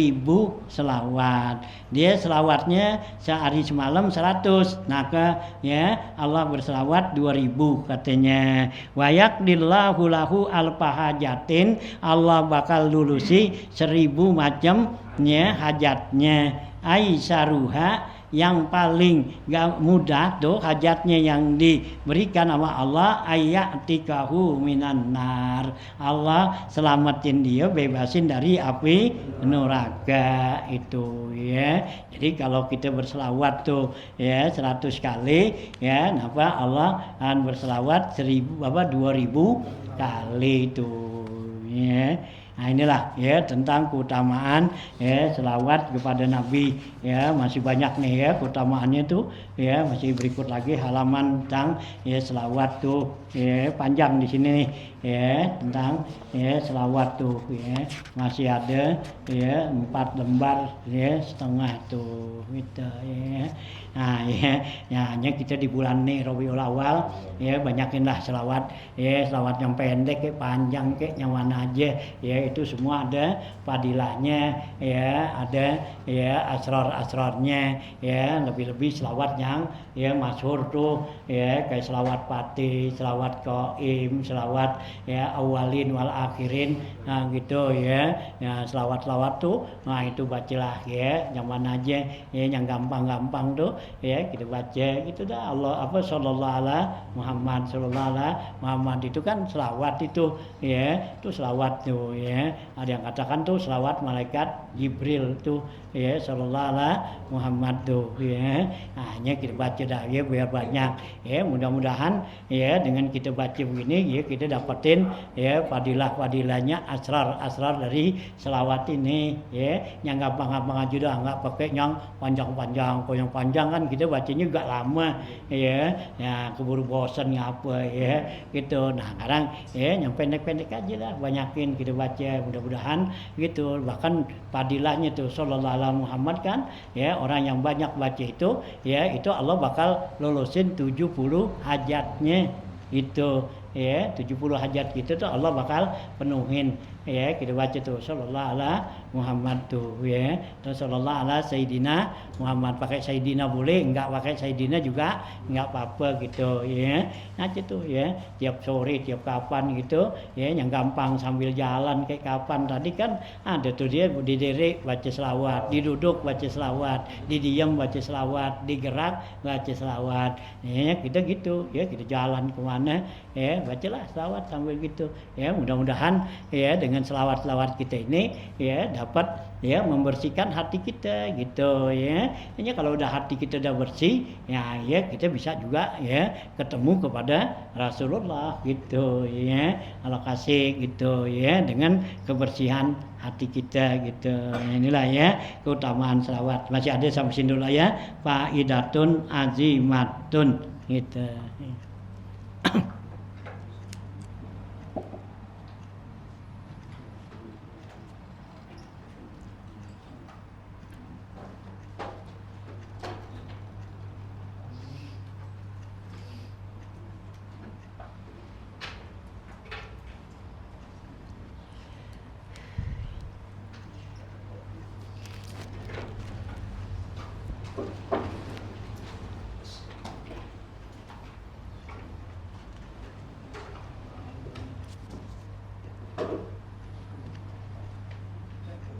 selawat. Dia selawatnya sehari semalam 100, maka ya Allah berselawat 2000 katanya. Wa yaqdillahu lahu alfa hajatin, Allah bakal lulusi 1000 macamnya hajatnya. Aisyruha, yang paling mudah tuh hajatnya yang diberikan sama Allah, ayatikahu minan nar, Allah selamatin dia, bebasin dari api neraka itu ya. Jadi kalau kita berselawat tuh ya 100 kali ya, napa Allah akan berselawat 2000 kali itu ya. Nah inilah ya tentang keutamaan ya selawat kepada Nabi ya, masih banyak nih ya keutamaannya tuh ya, masih berikut lagi halaman tentang ya selawat tuh ya, panjang di sini nih ya tentang ya selawat tuh ya, masih ada ya 4 lembar ya setengah tuh gitu ya. Nah ya hanya kita di bulan nih Rabiul Awal ya, banyakinlah selawat ya, selawat yang pendek kayak panjang kayak nyaman aja ya, itu semua ada fadilahnya ya, ada ya asrar-asrarnya ya, lebih-lebih selawat yang ya masyhur tuh ya, kayak selawat Fatih, selawat Qaim, selawat ya awalin wal akhirin, nah gitu ya. Ya selawat-selawat tuh, nah itu bacalah ya, nyaman aja ya, yang gampang-gampang tuh ya kita baca gitu dah. Allah apa sallallahu alaihi Muhammad, sallallahu alaihi Muhammad itu kan selawat itu ya, itu selawat tuh ya. Ada yang katakan tuh selawat malaikat Jibril tuh ya, sallallahu alaihi Muhammad tuh ya. Nah, hanya kita baca dah ya biar banyak ya, mudah-mudahan ya dengan kita baca begini ya kita dapetin ya fadilah-fadilahnya, asrar-asrar dari selawat ini ya, yang gampang-gampang aja dah, nggak pakai yang panjang-panjang. Kalau yang panjang kan kita bacanya juga lama ya, keburu bosan ngapa ya gitu. Nah sekarang ya yang pendek-pendek aja lah, banyakin kita baca, mudah-mudahan gitu. Bahkan fadilahnya tuh sallallahu alaihi Muhammad kan ya, orang yang banyak baca itu ya, itu Allah bakal lulusin 70 hajatnya itu ya 70 hajat kita tuh Allah bakal penuhin. Ya kita baca tuh sallallahu ala Muhammad tuh ya, terus sallallahu ala Sayyidina Muhammad. Pakai Sayyidina boleh, enggak pakai Sayyidina juga enggak apa-apa gitu ya. Nah itu ya tiap sore tiap kapan gitu ya, yang gampang sambil jalan kayak kapan tadi kan ada tuh dia didiri baca selawat, diduduk baca selawat, didiam baca selawat, digerak baca selawat ya. Kita gitu ya, kita jalan kemana ya bacalah selawat sambil gitu ya. Mudah-mudahan ya dengan selawat-selawat kita ini ya dapat ya membersihkan hati kita gitu ya. Hanya kalau udah hati kita udah bersih ya, ya kita bisa juga ya ketemu kepada Rasulullah gitu ya. Allah kasih gitu ya dengan kebersihan hati kita gitu. Inilah ya keutamaan selawat. Masih ada sampai sini dulu ya. Faidatun azimatun gitu.